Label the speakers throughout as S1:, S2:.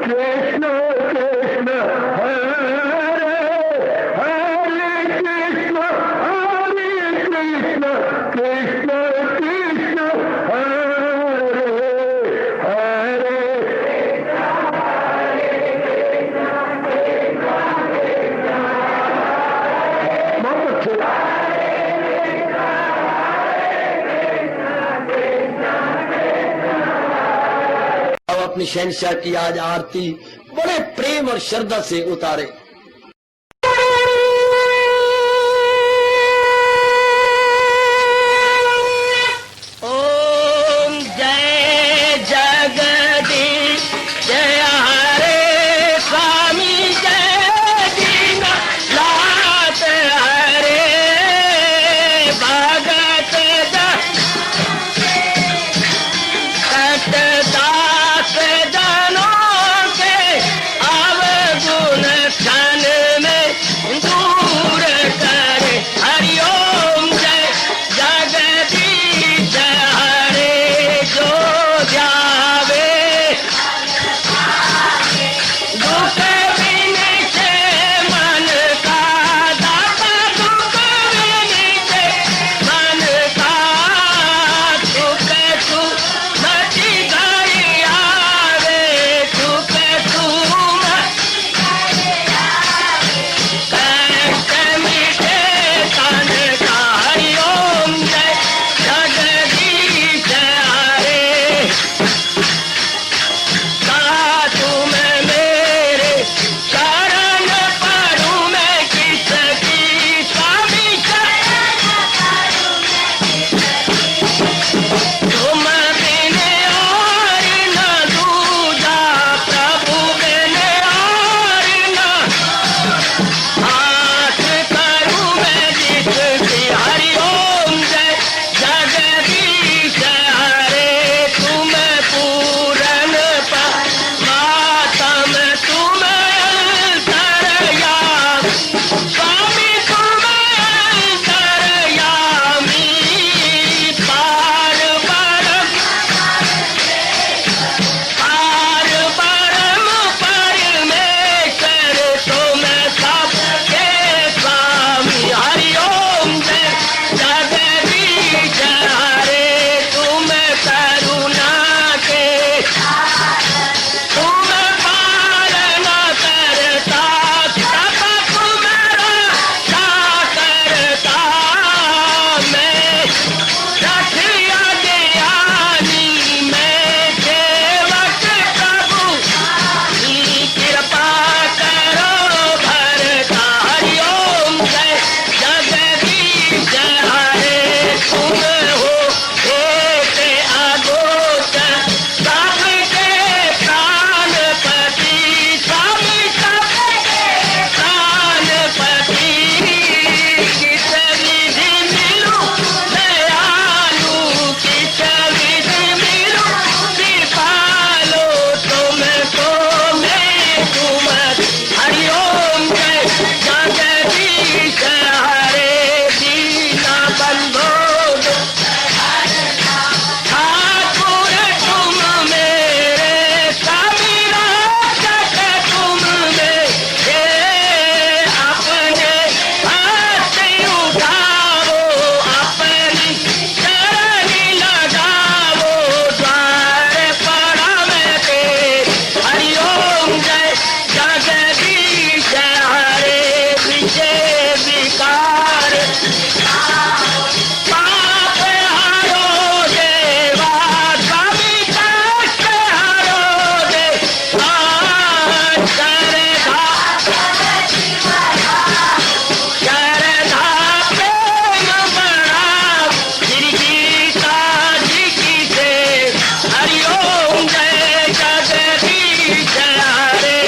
S1: कृष्ण कृष्ण हरे हरे कृष्ण कृष्ण कृष्ण हरे हरे बहुत अच्छे। अब अपनी शहंशाह की आज आरती बड़े प्रेम और श्रद्धा से उतारे।
S2: ओम जय जगदीश जय हरे स्वामी जय दीनानाथ हरे भगत दास जनों के अवगुण क्षण में दूर करे। हरिओम जय जगदीश हरे जो ध्यावे दुख विनिचे मन का दाता दुख विनिचे मन का सुख तू मची गई आवे सुख तू कष्ट मिटे तन का। हरिओम जय जगदीश हरे तुम मेरे शरण पड़ूं मैं किसकी स्वामी तुम बिन और न दूजा प्रभु बिन और न हाथ करूं मैं जिसकी। हरिओम जय जगदीश हरे तुम पूरन मातम तुम अंतरयामी स्वामी तुम अंतरयामी पार परम परमेश्वर तुम सबके स्वामी। हरिओम जय जगदीश हरे तुम करुणा के तुम पालन करता सब तुम्हारा करता मैं रखिया ज्ञानी मैं सेवक प्रभु की कृपा करो भरता। हरिओम जय जगदीश हरे तुम हो एक अगोचर सबके प्राणपति स्वामी सबके प्राणपति किस विधि मिलूं दयालु किस विधि मिलूं कृपालो तुमको मैं तुम। हरिओम जय जगदीश हरे दीना बंधो ठाकुर तुम मेरे स्वामी रक्षक तुम मेरे अपने हाथ उठाओ अपनी शरण लगाओ द्वार पड़ा मैं तेरे। हरिओम जय जगदीश हरे विजय विकार पाप हरो देवा स्वामी कष्ट हरो देवा श्रद्धा प्रेम बढ़ाओ श्री गीता जी की से। हरिओम जय जगदीश हरे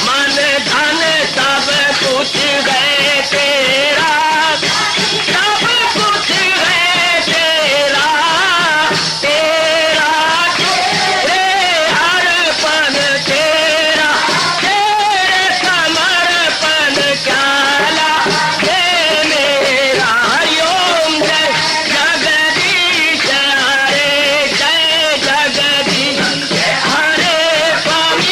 S2: मन धन सब कुछ है तेरा सब कुछ है तेरा तेरा तेरे अर्पण तेरा तेरे समर्पण क्या लागे मेरा। हरिओम जय जगदीश हरे जय जगदीश हरे स्वामी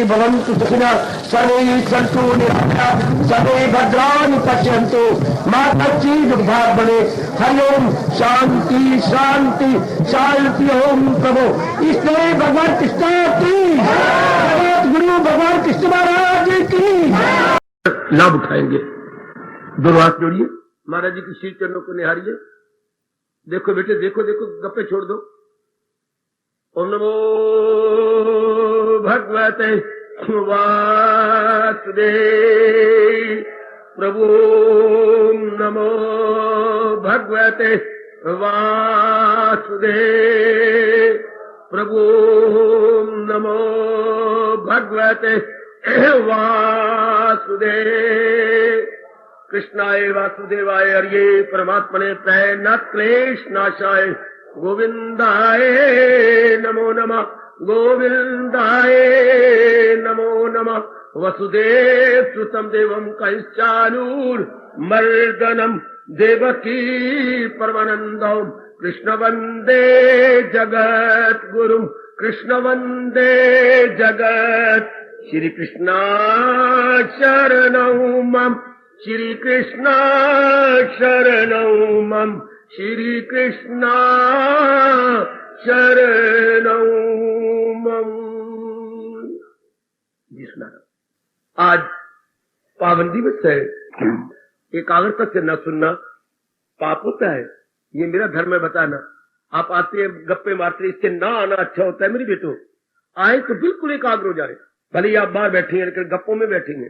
S1: भवन्तु सुखिनः सर्वे सन्तु निरामयाः सर्वे भद्राणि पश्यन्तु मा कश्चित् दुर्भाग् भवेत्। हरि ओम शांति शांति शांति। ओम प्रभु इसलिए भगवान कृष्ण की जगत गुरु भगवान कृष्ण महाराज की लाभ उठाएंगे। दोनों हाथ जोड़िए, महाराज जी की श्री चरणों को निहारिए। देखो बेटे, देखो देखो, गप्पे छोड़ दो। ओम नमो भगवते वासुदेव प्रभु नमो भगवते वासुदेव प्रभु नमो भगवते वासुदेव। कृष्णाय वासुदेवाय हरिये परमात्मने प्रणत क्लेश नाशाय गोविंदाय नमो नमः गोविंदाय नमो नमः। वसुदेव सुतम देवम कैश्चानूर मर्दनम देवकी परमानंदम कृष्ण वंदे जगत गुरु कृष्ण वंदे जगत। श्री कृष्णा शरणौ मम श्री कृष्णा शरणौ मम श्री कृष्णा शरणौ मम। जी सुना। आज पावन दिवस है। एकाग्रता से न सुनना पाप होता है, ये मेरा धर्म है बताना। आप आते हैं गप्पे मारते, इससे ना आना अच्छा होता है। मेरी बेटो आए तो बिल्कुल एकाग्र हो जाए, भले ही आप बाहर बैठे हैं लेकिन गप्पों में बैठेंगे।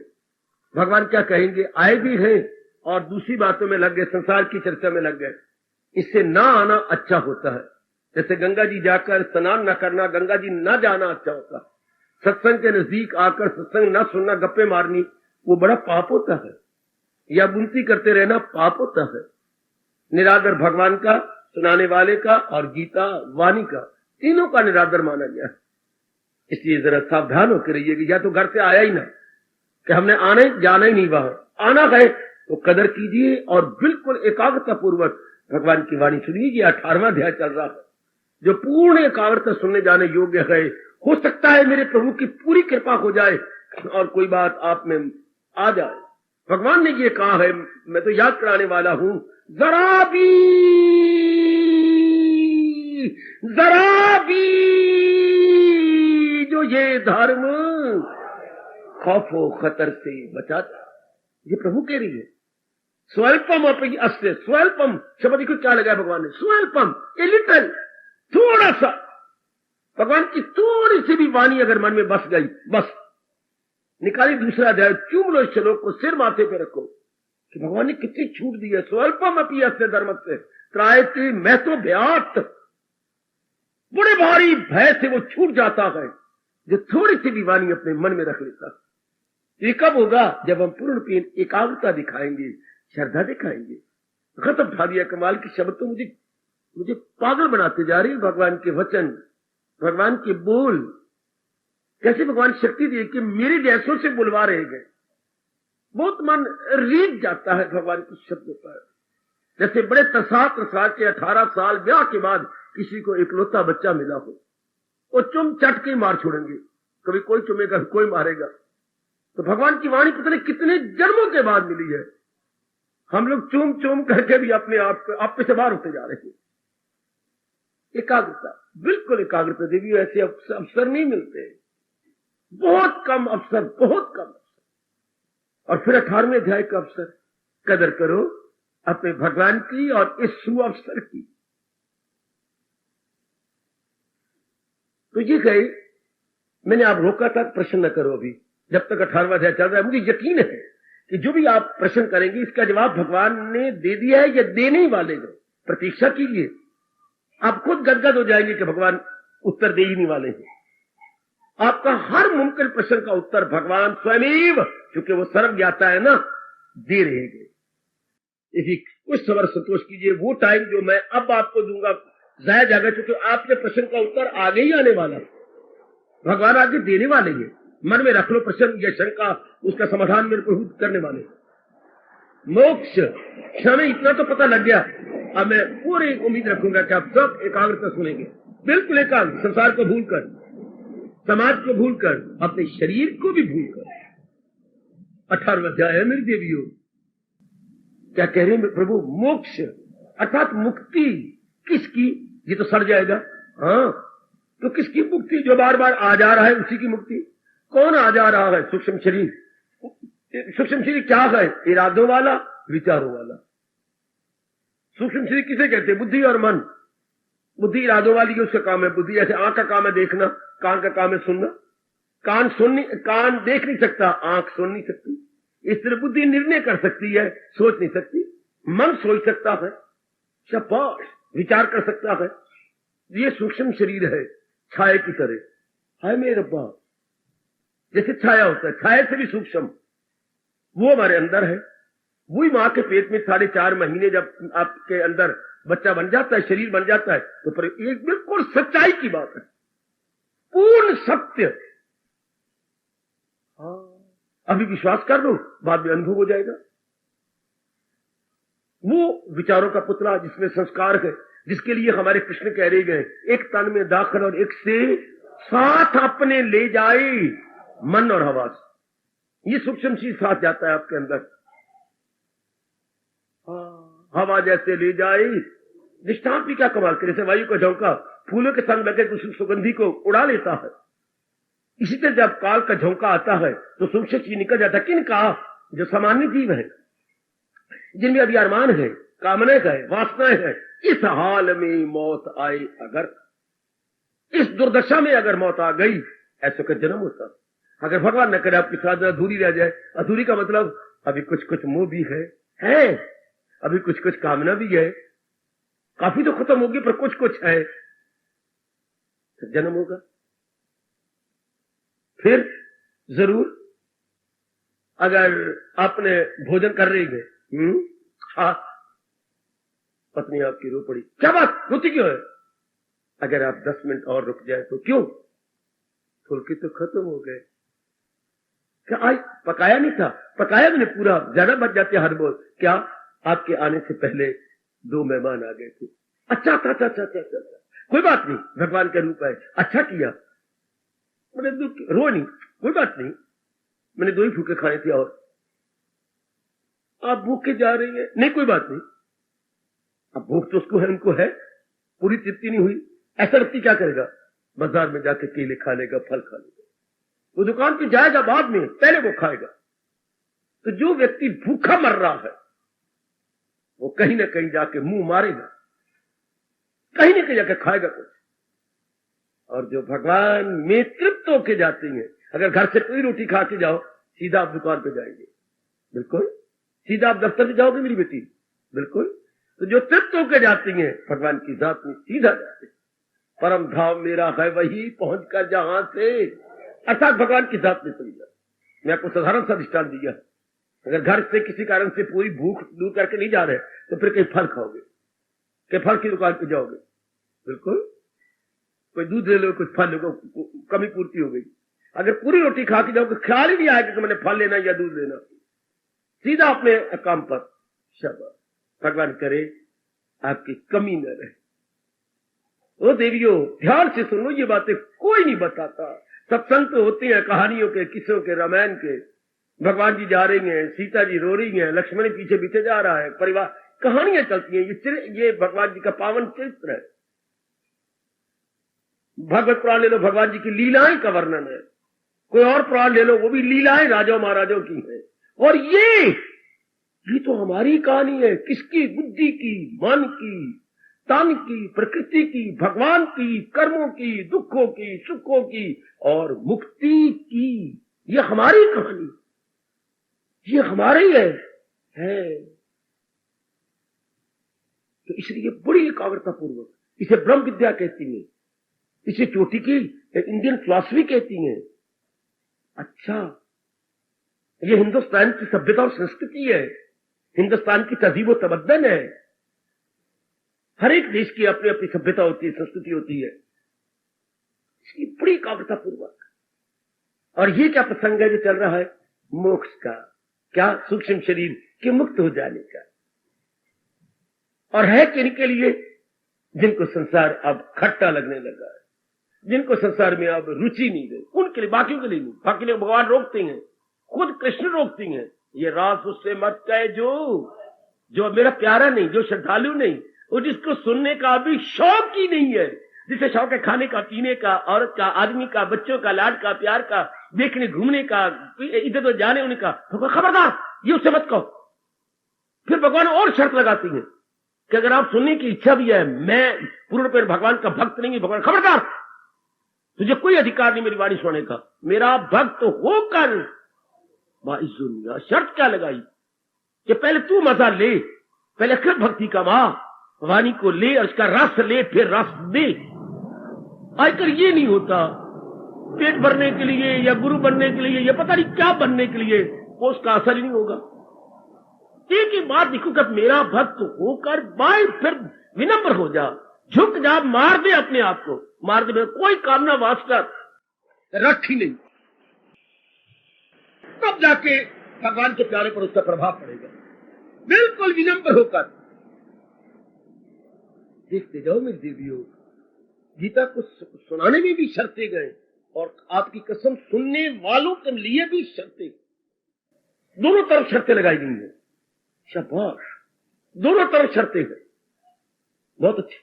S1: भगवान क्या कहेंगे, आए भी हैं और दूसरी बातों में लग गए, संसार की चर्चा में लग गए। इससे ना आना अच्छा होता है। जैसे गंगा जी जाकर स्नान न करना, गंगा जी न जाना अच्छा होता है। सत्संग के नजदीक आकर सत्संग न सुनना, गप्पे मारनी, वो बड़ा पाप होता है। या बुनती करते रहना पाप होता है। निरादर भगवान का, सुनाने वाले का और गीता वाणी का, तीनों का निरादर माना गया है। इसलिए जरा सावधान होकर रहिएगा। या तो घर से आया ही ना कि हमने आना ही जाना ही नहीं, वहां आना है तो कदर कीजिए और बिल्कुल एकाग्रता पूर्वक भगवान की वाणी सुनिए। ये 18वां अध्याय चल रहा है जो पूर्ण एकाग्रता सुनने जाने योग्य है। हो सकता है मेरे प्रभु की पूरी कृपा हो जाए और कोई बात आप में आ जाए। भगवान ने ये कहा है, मैं तो याद कराने वाला हूं, जरा भी जो ये धर्म खौफो खतर से बचाता, ये प्रभु कह रही है। स्वल्पम अपनी अस्ते, स्वल्पम शब्द को क्या लगाया भगवान ने, स्वल्पम, ए लिटल, थोड़ा सा। भगवान की थोड़ी सी भी वाणी अगर मन में बस गई, बस निकाली दूसरा अध्याय, चूम लो इस श्लोक को, सिर माथे पे रखो कि भगवान ने कितनी छूट दी है। स्वल्पम अपनी अस्ते धर्म से त्रायति, मैं तो भयात, बड़े भारी भय से वो छूट जाता है जो थोड़ी सी भी वाणी अपने मन में रख लेता है। ये कब होगा, जब हम पूर्ण एकाग्रता दिखाएंगे, श्रद्धा दिखाएंगे। खत्म उठा दिया कमाल की शब्द तो मुझे पागल बनाते जा रही है। भगवान के वचन, भगवान के बोल, कैसे भगवान शक्ति दिए कि मेरे जैसों से बुलवा रहे गए। बहुत मन रीझ जाता है भगवान के शब्दों पर। जैसे बड़े तसा के 18 साल ब्याह के बाद किसी को इकलौता बच्चा मिला हो, वो चुम चट के मार छोड़ेंगे, कभी कोई चुमेगा कोई मारेगा। तो भगवान की वाणी पता नहीं कितने जन्मों के बाद मिली है। हम लोग चूम चूम करके भी अपने आप पे से बाहर होते जा रहे हैं। एकाग्रता, बिल्कुल एकाग्रता देवी, ऐसे अवसर नहीं मिलते, बहुत कम अवसर, बहुत कम अवसर। और फिर 18वें अध्याय का अवसर, कदर करो अपने भगवान की और इस सुअवसर की। तो ये कहे, मैंने आप रोका था, प्रश्न न करो अभी, जब तक 18वां अध्याय चल रहा है। मुझे यकीन है कि जो भी आप प्रश्न करेंगे इसका जवाब भगवान ने दे दिया है या देने ही वाले हैं। प्रतीक्षा कीजिए, आप खुद गदगद हो जाएंगे कि भगवान उत्तर दे ही नहीं वाले हैं। आपका हर मुमकिन प्रश्न का उत्तर भगवान स्वयं, क्योंकि वो सर्वज्ञाता है ना, दे रहेंगे। इसी कुछ सबर संतोष कीजिए, वो टाइम जो मैं अब आपको दूंगा जाया जाएगा, क्योंकि आपके प्रश्न का उत्तर आगे ही आने वाला, भगवान आगे देने वाले हैं। मन में रख लो प्रश्न या शंका, उसका समाधान मेरे प्रभु करने वाले। मोक्ष क्षण इतना तो पता लग गया। अब मैं पूरी उम्मीद रखूंगा कि आप सब एकाग्रता सुनेंगे, बिल्कुल एकाग्र, संसार को भूलकर। समाज को भूलकर, अपने शरीर को भी भूलकर। 18वां अध्याय है मेरी देवियों। क्या कह रहे हैं प्रभु? मोक्ष अर्थात मुक्ति। किसकी? ये तो सड़ जाएगा। हाँ, तो किसकी मुक्ति? जो बार बार आ जा रहा है उसी की मुक्ति। कौन आ जा रहा है? सूक्ष्म शरीर। सूक्ष्म शरीर क्या है? इरादों वाला, विचारों वाला। सूक्ष्म शरीर किसे कहते हैं? बुद्धि और मन। बुद्धि इरादों वाली है, उसका काम है बुद्धि। ऐसे आंख का काम है देखना, कान का काम है सुनना। कान देख नहीं सकता, आंख सुन नहीं सकती। इस तरह बुद्धि निर्णय कर सकती है, सोच नहीं सकती। मन सोच सकता है, शाबाश, विचार कर सकता है। ये सूक्ष्म शरीर है, छाया की तरह। हाय मेरे रब्बा, जैसे छाया होता है, छाया से भी सूक्ष्म, वो हमारे अंदर है। वही मां के पेट में 4.5 महीने जब आपके अंदर बच्चा बन जाता है, शरीर बन जाता है, तो पर एक बिल्कुल सच्चाई की बात है, पूर्ण सत्य। हाँ, अभी विश्वास कर लो, बाद में अनुभव हो जाएगा। वो विचारों का पुतला जिसमें संस्कार है, जिसके लिए हमारे कृष्ण कह रहे गए, एक तन में दाखिल और एक से साथ अपने ले जाए मन और हवास। ये सूक्ष्म चीज साथ जाता है आपके अंदर। हवा जैसे ले जाए। दृष्टांत भी क्या कमाल करे, जैसे वायु का झोंका फूलों के संग लगे तो सुगंधी को उड़ा लेता है। इसी तरह जब काल का झोंका आता है तो सूक्ष्म चीज निकल जाता है। किनका? जो सामान्य जीव है, जिनमें अभी अरमान है, कामनाएं है, वासनाएं है। इस हाल में मौत आए अगर, इस दुर्दशा में अगर मौत आ गई, ऐसा का जन्म होता। अगर भगवान न करे आपकी साधना अधूरी रह जाए, अधूरी का मतलब अभी कुछ कुछ मोह भी है, अभी कुछ कुछ कामना भी है, काफी तो खत्म होगी पर कुछ कुछ है, तो जन्म होगा। फिर जरूर अगर आपने भोजन कर रही गए, हाँ, पत्नी आपकी रो पड़ी, क्या बात, रोती क्यों है? अगर आप 10 मिनट और रुक जाए तो क्यों? फुलकी तो खत्म हो गए। क्या आज पकाया नहीं था? पकाया मैंने पूरा, ज्यादा बच जाते हर बोल। क्या आपके आने से पहले 2 मेहमान आ गए थे? अच्छा, कोई बात नहीं, भगवान का रूप है, अच्छा किया। मैंने दुख रो नहीं, कोई बात नहीं, मैंने 2 ही फूके खाए थे और आप भूखे जा रही है, नहीं कोई बात नहीं। अब भूख तो उसको है, उनको है, पूरी तृप्ति नहीं हुई। ऐसा व्यक्ति क्या करेगा? बाजार में जाके केले खा लेगा, फल खा लेगा। वो दुकान पे जाएगा बाद में, पहले वो खाएगा। तो जो व्यक्ति भूखा मर रहा है वो कहीं ना कहीं जाके मुंह मारेगा, कहीं ना कहीं जाके खाएगा कुछ। और जो भगवान में तृप्त होके जाती हैं, अगर घर से कोई रोटी खा के जाओ, सीधा आप दुकान पे जाएंगे, बिल्कुल सीधा आप दफ्तर पे जाओगे मेरी बेटी, बिल्कुल। तो जो तृप्त होके जाती हैं भगवान की जात में सीधा जाते, परम धाम मेरा है वही पहुंच कर जहां से, अर्थात भगवान की जात में समझा। मैं आपको साधारण सा दृष्टांत दिया, अगर घर से किसी कारण से पूरी भूख दूर करके नहीं जा रहे तो फिर कहीं फल खाओगे, कि फल की दुकान पे जाओगे, बिल्कुल। कोई दूध ले लो, कुछ फल लो, कमी पूर्ति हो गई। अगर पूरी रोटी खा के जाओगे, ख्याल ही नहीं आएगा कि मैंने फल लेना या दूध लेना, सीधा अपने काम पर। शाबाश, भगवान करे आपकी कमी न रहे। ओ देवियों, ध्यान से सुनो, ये बातें कोई नहीं बताता। सत्संग तो होते हैं कहानियों के, किस्सों के, रामायण के। भगवान जी जा रही हैं, सीता जी रो रही हैं, लक्ष्मण पीछे पीछे जा रहा है, परिवार, कहानियां चलती हैं। ये भगवान जी का पावन चरित्र है। भगवत पुराण ले लो, भगवान जी की लीलाएं का वर्णन है। कोई और पुराण ले लो, वो भी लीलाएं राजाओं महाराजों की है। और ये तो हमारी कहानी है। किसकी? बुद्धि की, मन की, तन की, प्रकृति की, भगवान की, कर्मों की, दुखों की, सुखों की और मुक्ति की। ये हमारी कहानी, ये हमारी है। तो इसलिए बड़ी एकाग्रता पूर्वक, इसे ब्रह्म विद्या कहती है, इसे चोटी की इंडियन फिलॉसफी कहती है। अच्छा, ये हिंदुस्तान की सभ्यता और संस्कृति है, हिंदुस्तान की तहजीब और तमद्दन है। हर एक देश की अपनी अपनी सभ्यता होती है, संस्कृति होती है। इसकी बड़ी एकाग्रता पूर्वक। और ये क्या प्रसंग है जो चल रहा है? मोक्ष का, क्या? सूक्ष्म शरीर के मुक्त हो जाने का। और है किन के लिए? जिनको संसार अब खट्टा लगने लगा है। जिनको संसार में अब रुचि नहीं है, उनके लिए, बाकियों के लिए नहीं। बाकी लोग भगवान रोकते हैं, खुद कृष्ण रोकती हैं, ये रास उससे मत कहे जो मेरा प्यारा नहीं, जो श्रद्धालु नहीं, और जिसको सुनने का भी शौक ही नहीं है, जिसे शौक है खाने का, पीने का, औरत का, आदमी का, बच्चों का, लाड का, प्यार का, देखने घूमने का, इधर तो जाने उन्हें का, तो खबरदार ये उससे मत कहो। फिर भगवान और शर्त लगाती है कि अगर आप सुनने की इच्छा भी है, मैं पूर्ण रूप भगवान का भक्त नहीं, भगवान खबरदार, तुझे कोई अधिकार नहीं मेरी वाणी सुनने का, मेरा भक्त होकर। दुनिया शर्त क्या लगाई कि पहले तू मजा ले, पहले कर भक्ति का मां, वाणी को ले और उसका रस ले, फिर रस दे। आजकल ये नहीं होता, पेट भरने के लिए या गुरु बनने के लिए या पता नहीं क्या बनने के लिए, वो उसका असर ही नहीं होगा। एक ही बात देखो कि मेरा भक्त होकर बाय, फिर विनम्र हो जा, झुक जा, मार दे अपने आप को, मार दे, कोई कामना वासना रख ही नहीं, तब जाके भगवान के प्यारे पर उसका प्रभाव पड़ेगा। बिल्कुल विनम्र होकर देखते जाओ मेरी देवियों, गीता को सुनाने में भी शर्तें गए और आपकी कसम सुनने वालों के लिए भी शर्तें, दोनों तरफ शर्तें लगाई गई हैं। शाबाश, दोनों तरफ शर्तें हैं, बहुत अच्छी।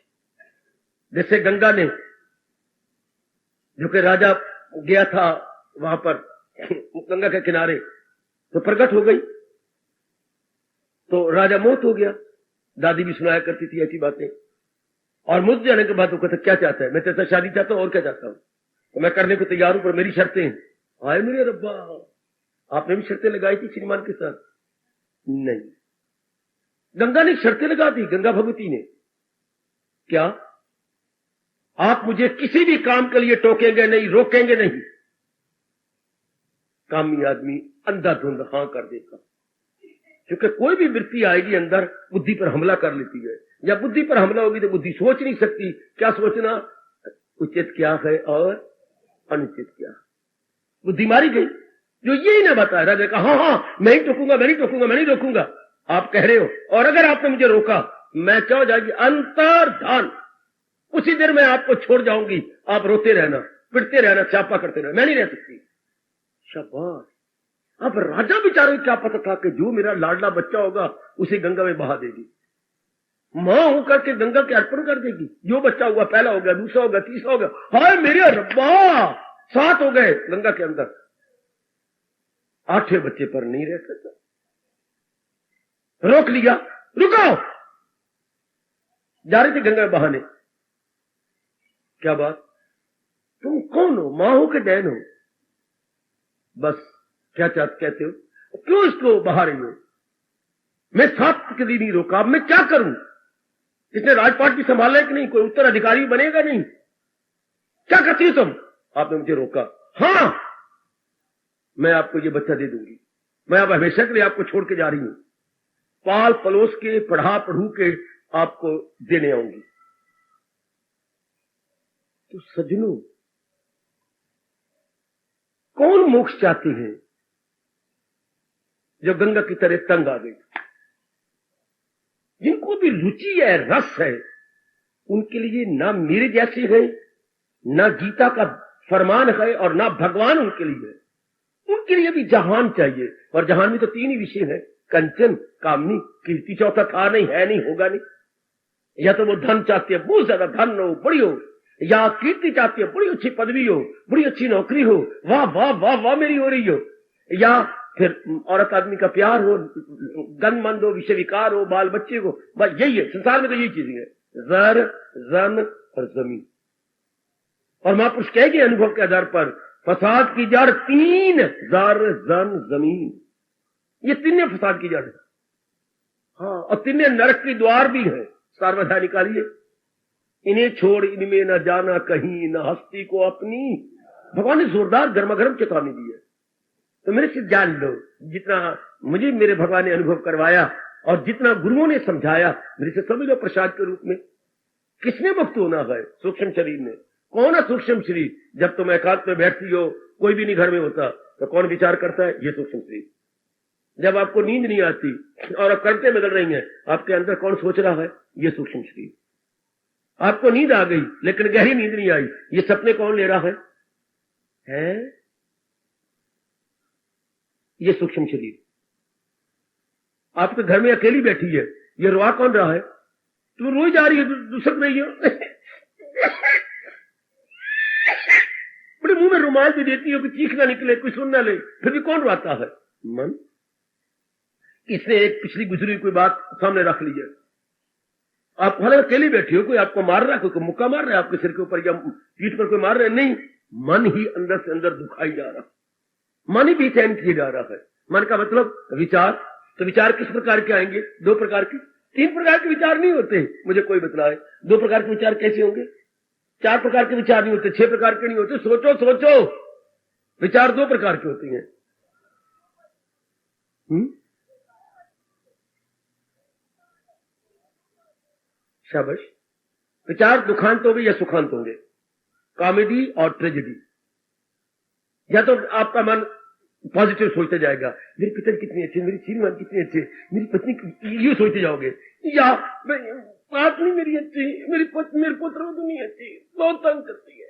S1: जैसे गंगा ने, जो कि राजा गया था वहां पर गंगा के किनारे, तो प्रकट हो गई, तो राजा मोहित हो गया। दादी भी सुनाया करती थी ऐसी बातें, और मुझ जाने के बाद वो कहता क्या चाहता है, मैं तेरे से शादी चाहता हूं और क्या चाहता हूं, तो मैं करने को तैयार हूं, पर मेरी शर्तें हैं। आए मेरे रब्बा, आपने भी शर्तें लगाई थी श्रीमान के साथ? नहीं, गंगा ने शर्तें लगा दी, गंगा भगवती ने। क्या? आप मुझे किसी भी काम के लिए टोकेंगे नहीं, रोकेंगे नहीं। कामी आदमी अंधाधुंध हां कर देगा, क्योंकि कोई भी वृत्ति आएगी अंदर, बुद्धि पर हमला कर लेती है। जब बुद्धि पर हमला होगी तो बुद्धि सोच नहीं सकती। क्या सोचना? उचित क्या है और अनुचित क्या। बुद्धि मारी गई, जो यही ना बताया। राजा का हाँ मैं ही टोकूंगा, मैं नहीं टोकूंगा, मैं नहीं रोकूंगा, आप कह रहे हो, और अगर आपने मुझे रोका मैं क्या हो जाएगी? अंतर्धान, उसी देर में आपको छोड़ जाऊंगी, आप रोते रहना, पिटते रहना, चापा करते रहना, मैं नहीं रह सकती। शाबाश। अब राजा बेचारे क्या पता था कि जो मेरा लाडला बच्चा होगा उसे गंगा में बहा देगी, मां होकर के गंगा के अर्पण कर देगी। जो बच्चा हुआ, पहला हो गया, दूसरा हो गया, तीसरा हो गया, हाय मेरे रब्बा 7 हो गए गंगा के अंदर, 8वें बच्चे पर नहीं रह सकता। रोक लिया, रुको, जा रहे थे गंगा में बहाने। क्या बात, तुम कौन हो? मां हो कि बहन हो? बस क्या कहते हो, क्यों इसको बहा रही हो? मैं 7 के लिए नहीं रोका, अब मैं क्या करूं? इसने राजपाट भी संभाला है कि नहीं? कोई उत्तराधिकारी बनेगा नहीं? क्या करती हो तुम? आपने मुझे रोका। हाँ, मैं आपको ये बच्चा दे दूंगी, मैं अब हमेशा के लिए आपको छोड़ के जा रही हूं, पाल पलोस के, पढ़ा पढ़ू के आपको देने आऊंगी। तो सज्जनों, कौन मोक्ष चाहते हैं? जो गंगा की तरह तंग आ गई, जिनको भी रुचि है, रस है, उनके लिए ना मेरे जैसे है, ना गीता का फरमान है, और ना भगवान उनके लिए है। उनके लिए भी जहान चाहिए, और जहान में तो 3 ही विषय है, कंचन, कामनी, कीर्ति। चौथा था नहीं, है नहीं, होगा नहीं। या तो वो धन चाहती है, बहुत ज्यादा धन हो, बड़ी हो, या कीर्ति चाहती है, बड़ी अच्छी पदवी हो, बड़ी अच्छी नौकरी हो, वाह वाह वाह वाह मेरी हो रही हो, या फिर औरत आदमी का प्यार हो, गंदमंद हो, विषय विकार हो, बाल बच्चे हो। बस यही है संसार में, तो यही चीजें है, जर, जन और जमीन। और महापुरुष कहेंगे अनुभव के आधार पर, फसाद की जड़ 3, जर, जन, जमीन, ये 3 फसाद की जड़ है। हाँ, और 3 नरक की द्वार भी है। सार्वधाय निकालिए, इन्हें छोड़ इनमें न जाना कहीं, न हस्ती को अपनी। भगवान ने जोरदार गर्मागर्म चेतावनी दी है। तो मेरे से जान लो, जितना मुझे मेरे भगवान ने अनुभव करवाया और जितना गुरुओं ने समझाया, मेरे से समझ लो प्रसाद के रूप में। किसने मुक्त होना है? सूक्ष्म शरीर ने। कौन है सूक्ष्म शरीर? जब तुम एकांत में बैठती हो, कोई भी नहीं घर में होता, तो कौन विचार करता है? ये सूक्ष्म शरीर। जब आपको नींद नहीं आती और अब करते बदल रही हैं, आपके अंदर कौन सोच रहा है? ये सूक्ष्म शरीर। आपको नींद आ गई लेकिन गहरी नींद नहीं आई, ये सपने कौन ले रहा है? ये सूक्ष्म शरीर। आपके घर में अकेली बैठी है, ये रोआ कौन रहा है? तुम रोई जा रही है, दूसर नहीं हो। बड़े मुंह में रुमाल भी देती हो कि चीख ना निकले, कोई सुन ना ले, फिर भी कौन रोता है? मन। इसने एक पिछली गुजरी कोई बात सामने रख ली है। आप हालांकि अकेली बैठी हो, कोई आपको मार रहा है, कोई मुक्का मार रहा है आपके सिर के ऊपर या पीठ पर कोई मार रहा है, नहीं, मन ही अंदर से अंदर दुखाई जा रहा, मन ही बेचैन किया जा रहा है। मन का मतलब विचार। तो विचार किस प्रकार के आएंगे? 2 प्रकार के, 3 प्रकार के विचार नहीं होते, मुझे कोई बतलाए 2 प्रकार के विचार कैसे होंगे? 4 प्रकार के विचार नहीं होते, 6 प्रकार के नहीं होते। सोचो सोचो, विचार 2 प्रकार के होते हैं। शाबाश। विचार दुखांत होंगे या सुखांत होंगे? कॉमेडी और ट्रेजेडी। या तो आपका मन पॉजिटिव सोचते जाएगा, मेरे पिता कितने अच्छे, मेरी श्रीमान कितनी अच्छे, मेरी पत्नी, ये सोचते जाओगे। या बात नहीं मेरी अच्छी, मेरे पुत्र तो नहीं अच्छी, बहुत तंग करती है,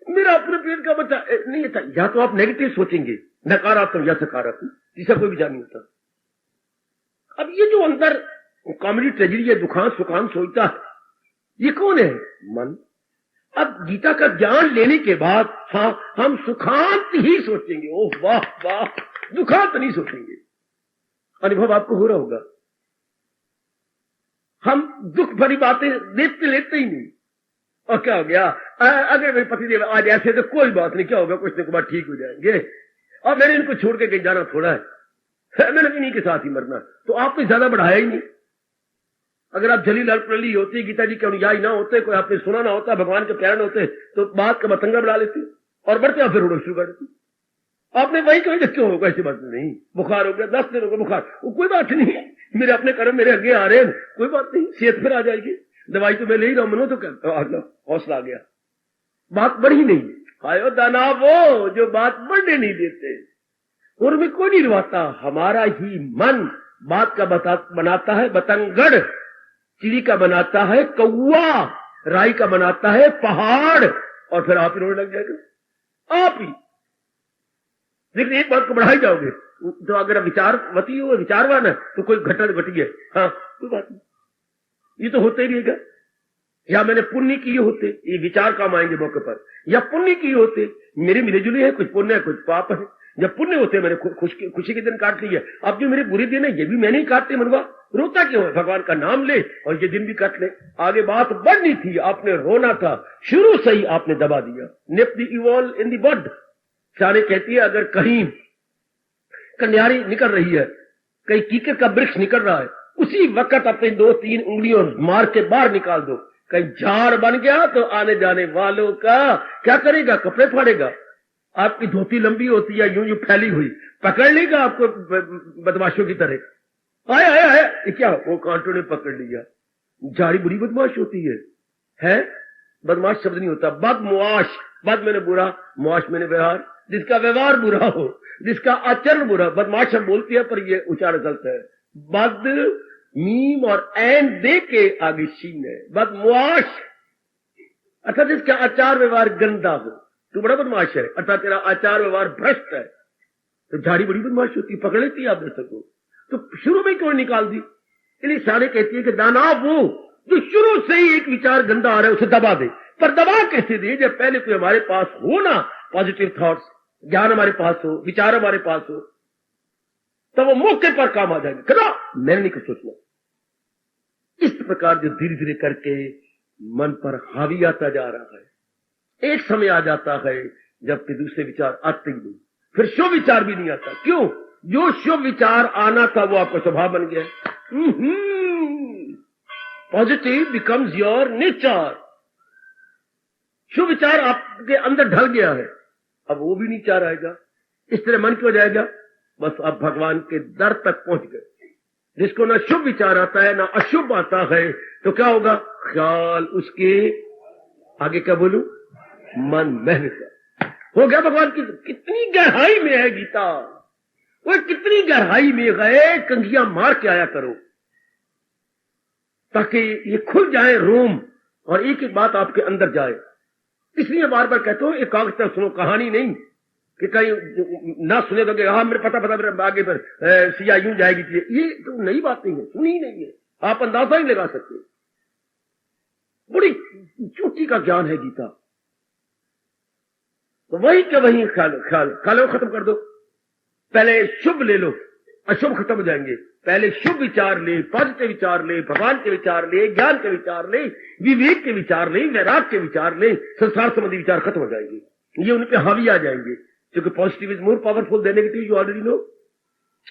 S1: मेरा अपने पेट का बच्चा नहीं अच्छा। या तो आप नेगेटिव सोचेंगे, नकारात्मक या सकारात्मक, जिसका कोई विचार नहीं होता। अब ये जो अंदर कॉमेडी ट्रेजेडी या दुखांत सुखांत सोचता है, ये कौन है? मन। अब गीता का ज्ञान लेने के बाद हाँ हम सुखांत ही सोचेंगे। ओह वाह वाह, दुखांत नहीं सोचेंगे। अनुभव आपको हो रहा होगा, हम दुख भरी बातें देखते लेते ही नहीं। और क्या हो गया, अगर मेरे पतिदेव आज ऐसे तो कोई बात नहीं, क्या होगा, कुछ दिन के बाद ठीक हो जाएंगे, और मैंने इनको छोड़ के कहीं जाना थोड़ा है, मैंने इन्हीं के साथ ही मरना। तो आपने ज्यादा बढ़ाया ही नहीं। अगर आप जली लाल प्रली होते, गीता जी के अनुयायी ना होते, कोई आपने सुना ना होता, भगवान के प्यार ना होते, तो बात का मतंगा बढ़ा लेते और बढ़ते फिर उड़ो शुरू कर देते। आपने वही कहा क्यों होगा, ऐसी बात नहीं, बुखार हो गया 10 दिन हो गया बुखार, वो कोई बात नहीं, मेरे अपने कर्म मेरे आगे आ रहे हैं, कोई बात नहीं, सेहत फिर आ जाएगी, दवाई तो मैं ले ही रहा हूं, मनो तो क्या हौसला आ गया, बात बढ़ी नहीं। आयो दाना वो जो बात बढ़ने नहीं देते, और में कोई नहीं रुआता, हमारा ही मन बात का बनाता है बतंगड़, चिड़ी का बनाता है कौआ, राई का बनाता है पहाड़, और फिर आप ही रोने लग जाएगा आप ही। लेकिन एक बात को बढ़ाई जाओगे तो अगर विचारवती हो, विचारवान है, तो कोई घटना घटी है, हाँ कोई बात नहीं, ये तो होते ही रहेगा। या मैंने पुण्य किए होते, ये विचार काम आएंगे मौके पर, या पुण्य किए होते, मेरे मिले जुले हैं, कुछ पुण्य है कुछ पाप है। जब पुण्य होते मैंने खुशी के दिन काट लिया, अब जो मेरे बुरे दिन है ये भी मैंने ही काटते, मनवा रोता क्यों है, भगवान का नाम ले और ये दिन भी काट ले। आगे बात बढ़नी थी, आपने रोना था, शुरू से ही आपने दबा दिया। निप द इवॉल इन द बड, सारे कहती है अगर कहीं कन्यारी निकल रही है, कहीं कीकर का वृक्ष निकल रहा है, उसी वक्त अपनी 2-3 उंगलियों मार के बाहर निकाल दो, कहीं झाड़ बन गया तो आने जाने वालों का क्या करेगा, कपड़े फाड़ेगा। आपकी धोती लंबी होती है यूं फैली हुई, पकड़ लेगा आपको बदमाशों की तरह, आया आया आया, ये क्या, वो कांटों ने पकड़ लिया। झाड़ी बुरी बदमाश होती है? बदमाश शब्द नहीं होता, बदमुआश, बद मैंने बुरा, मुआश मैंने व्यवहार, जिसका व्यवहार बुरा हो, जिसका आचरण बुरा। बदमाश हम बोलती है पर ये उच्चारण गलत है, बद मीम और एन दे के आगे शीन है, बदमुआश अर्थात जिसका आचार व्यवहार गंदा हो, तू बड़ा बदमाश है, अर्थात तेरा आचार व्यवहार भ्रष्ट है। तो झाड़ी बड़ी बदमाश होती, पकड़ लेती है आप दर्शक को, तो शुरू में क्यों निकाल दी? इसलिए सारे कहती है कि दाना वो जो शुरू से ही एक विचार गंदा आ रहा है उसे दबा दे। पर दबा कैसे दे? जब पहले कोई हमारे पास हो ना, पॉजिटिव थॉट्स, ज्ञान हमारे पास हो, विचार हमारे पास हो, तब वो मौके पर काम आ जाएगा। कदा मैंने नहीं कुछ सोचना। इस प्रकार जो धीरे धीरे करके मन पर हावी आता जा रहा है, एक समय आ जाता है जबकि दूसरे विचार आते ही नहीं, फिर शुभ विचार भी नहीं आता। क्यों? जो शुभ विचार आना था वो आपका स्वभाव बन गया। Positive becomes your nature. शुभ विचार आपके अंदर ढल गया है, अब वो भी नहीं चाह रहेगा। इस तरह मन क्यों जाएगा? बस अब भगवान के दर तक पहुंच गए। जिसको ना शुभ विचार आता है ना अशुभ आता है, तो क्या होगा? ख्याल उसके आगे, क्या बोलूं, मन मेहनत हो गया। भगवान की कितनी गहराई में है गीता, वो कितनी गहराई में गए, कंघियां मार के आया करो ताकि ये खुल जाए रोम, और एक एक बात आपके अंदर जाए। इसलिए बार बार कहता हूं, एक कागज पर सुनो, कहानी नहीं कि कहीं ना सुने तो हाँ मेरे पता मेरे आगे पर सिया यूं जाएगी थी। ये तो नई बात नहीं है, सुनी ही नहीं है, आप अंदाजा ही लगा सकते। बड़ी चोटी का ज्ञान है गीता। तो वही के वही ख्याल खत्म कर दो। पहले शुभ ले लो, अशुभ खत्म हो जाएंगे। पहले शुभ विचार ले, पॉजिटिव विचार ले, भगवान के विचार ले, ज्ञान के विचार ले, विवेक के विचार ले, वैराग के विचार ले, संसार संबंधी विचार खत्म हो जाएंगे। ये उन पे हावी आ जाएंगे, क्योंकि positive is more powerful than negative, you already know.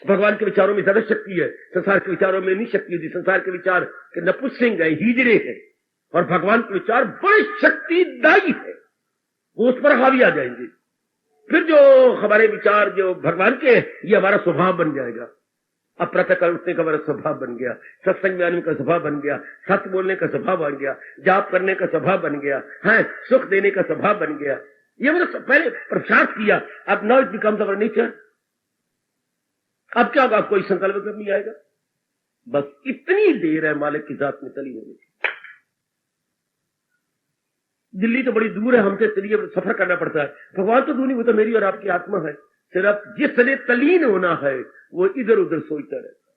S1: भगवान के विचारों में ज्यादा शक्ति है, संसार के विचारों में नहीं शक्ति होती। संसार के विचार के नपुंसक है, हिजड़े है, और भगवान के विचार बड़े शक्तिदायी है, वो उस पर हावी आ जाएंगे। फिर जो हमारे विचार जो भगवान के, ये हमारा स्वभाव बन जाएगा। अब प्रातःकाल उठने का हमारा स्वभाव बन गया, सत्संग में आने का स्वभाव बन गया, सत्य बोलने का स्वभाव बन गया, जाप करने का स्वभाव बन गया है, सुख देने का स्वभाव बन गया। ये मतलब पहले प्रसाद किया, अब now it becomes our nature. अब क्या होगा, कोई संकल्प नहीं आएगा। बस इतनी देर है मालिक की जात में तली होने की। दिल्ली तो बड़ी दूर है हमसे, चलिए सफर करना पड़ता है। भगवान तो दूर नहीं, वो तो मेरी और आपकी आत्मा है। सिर्फ जिसने तलीन होना है वो इधर उधर सोचता रहता,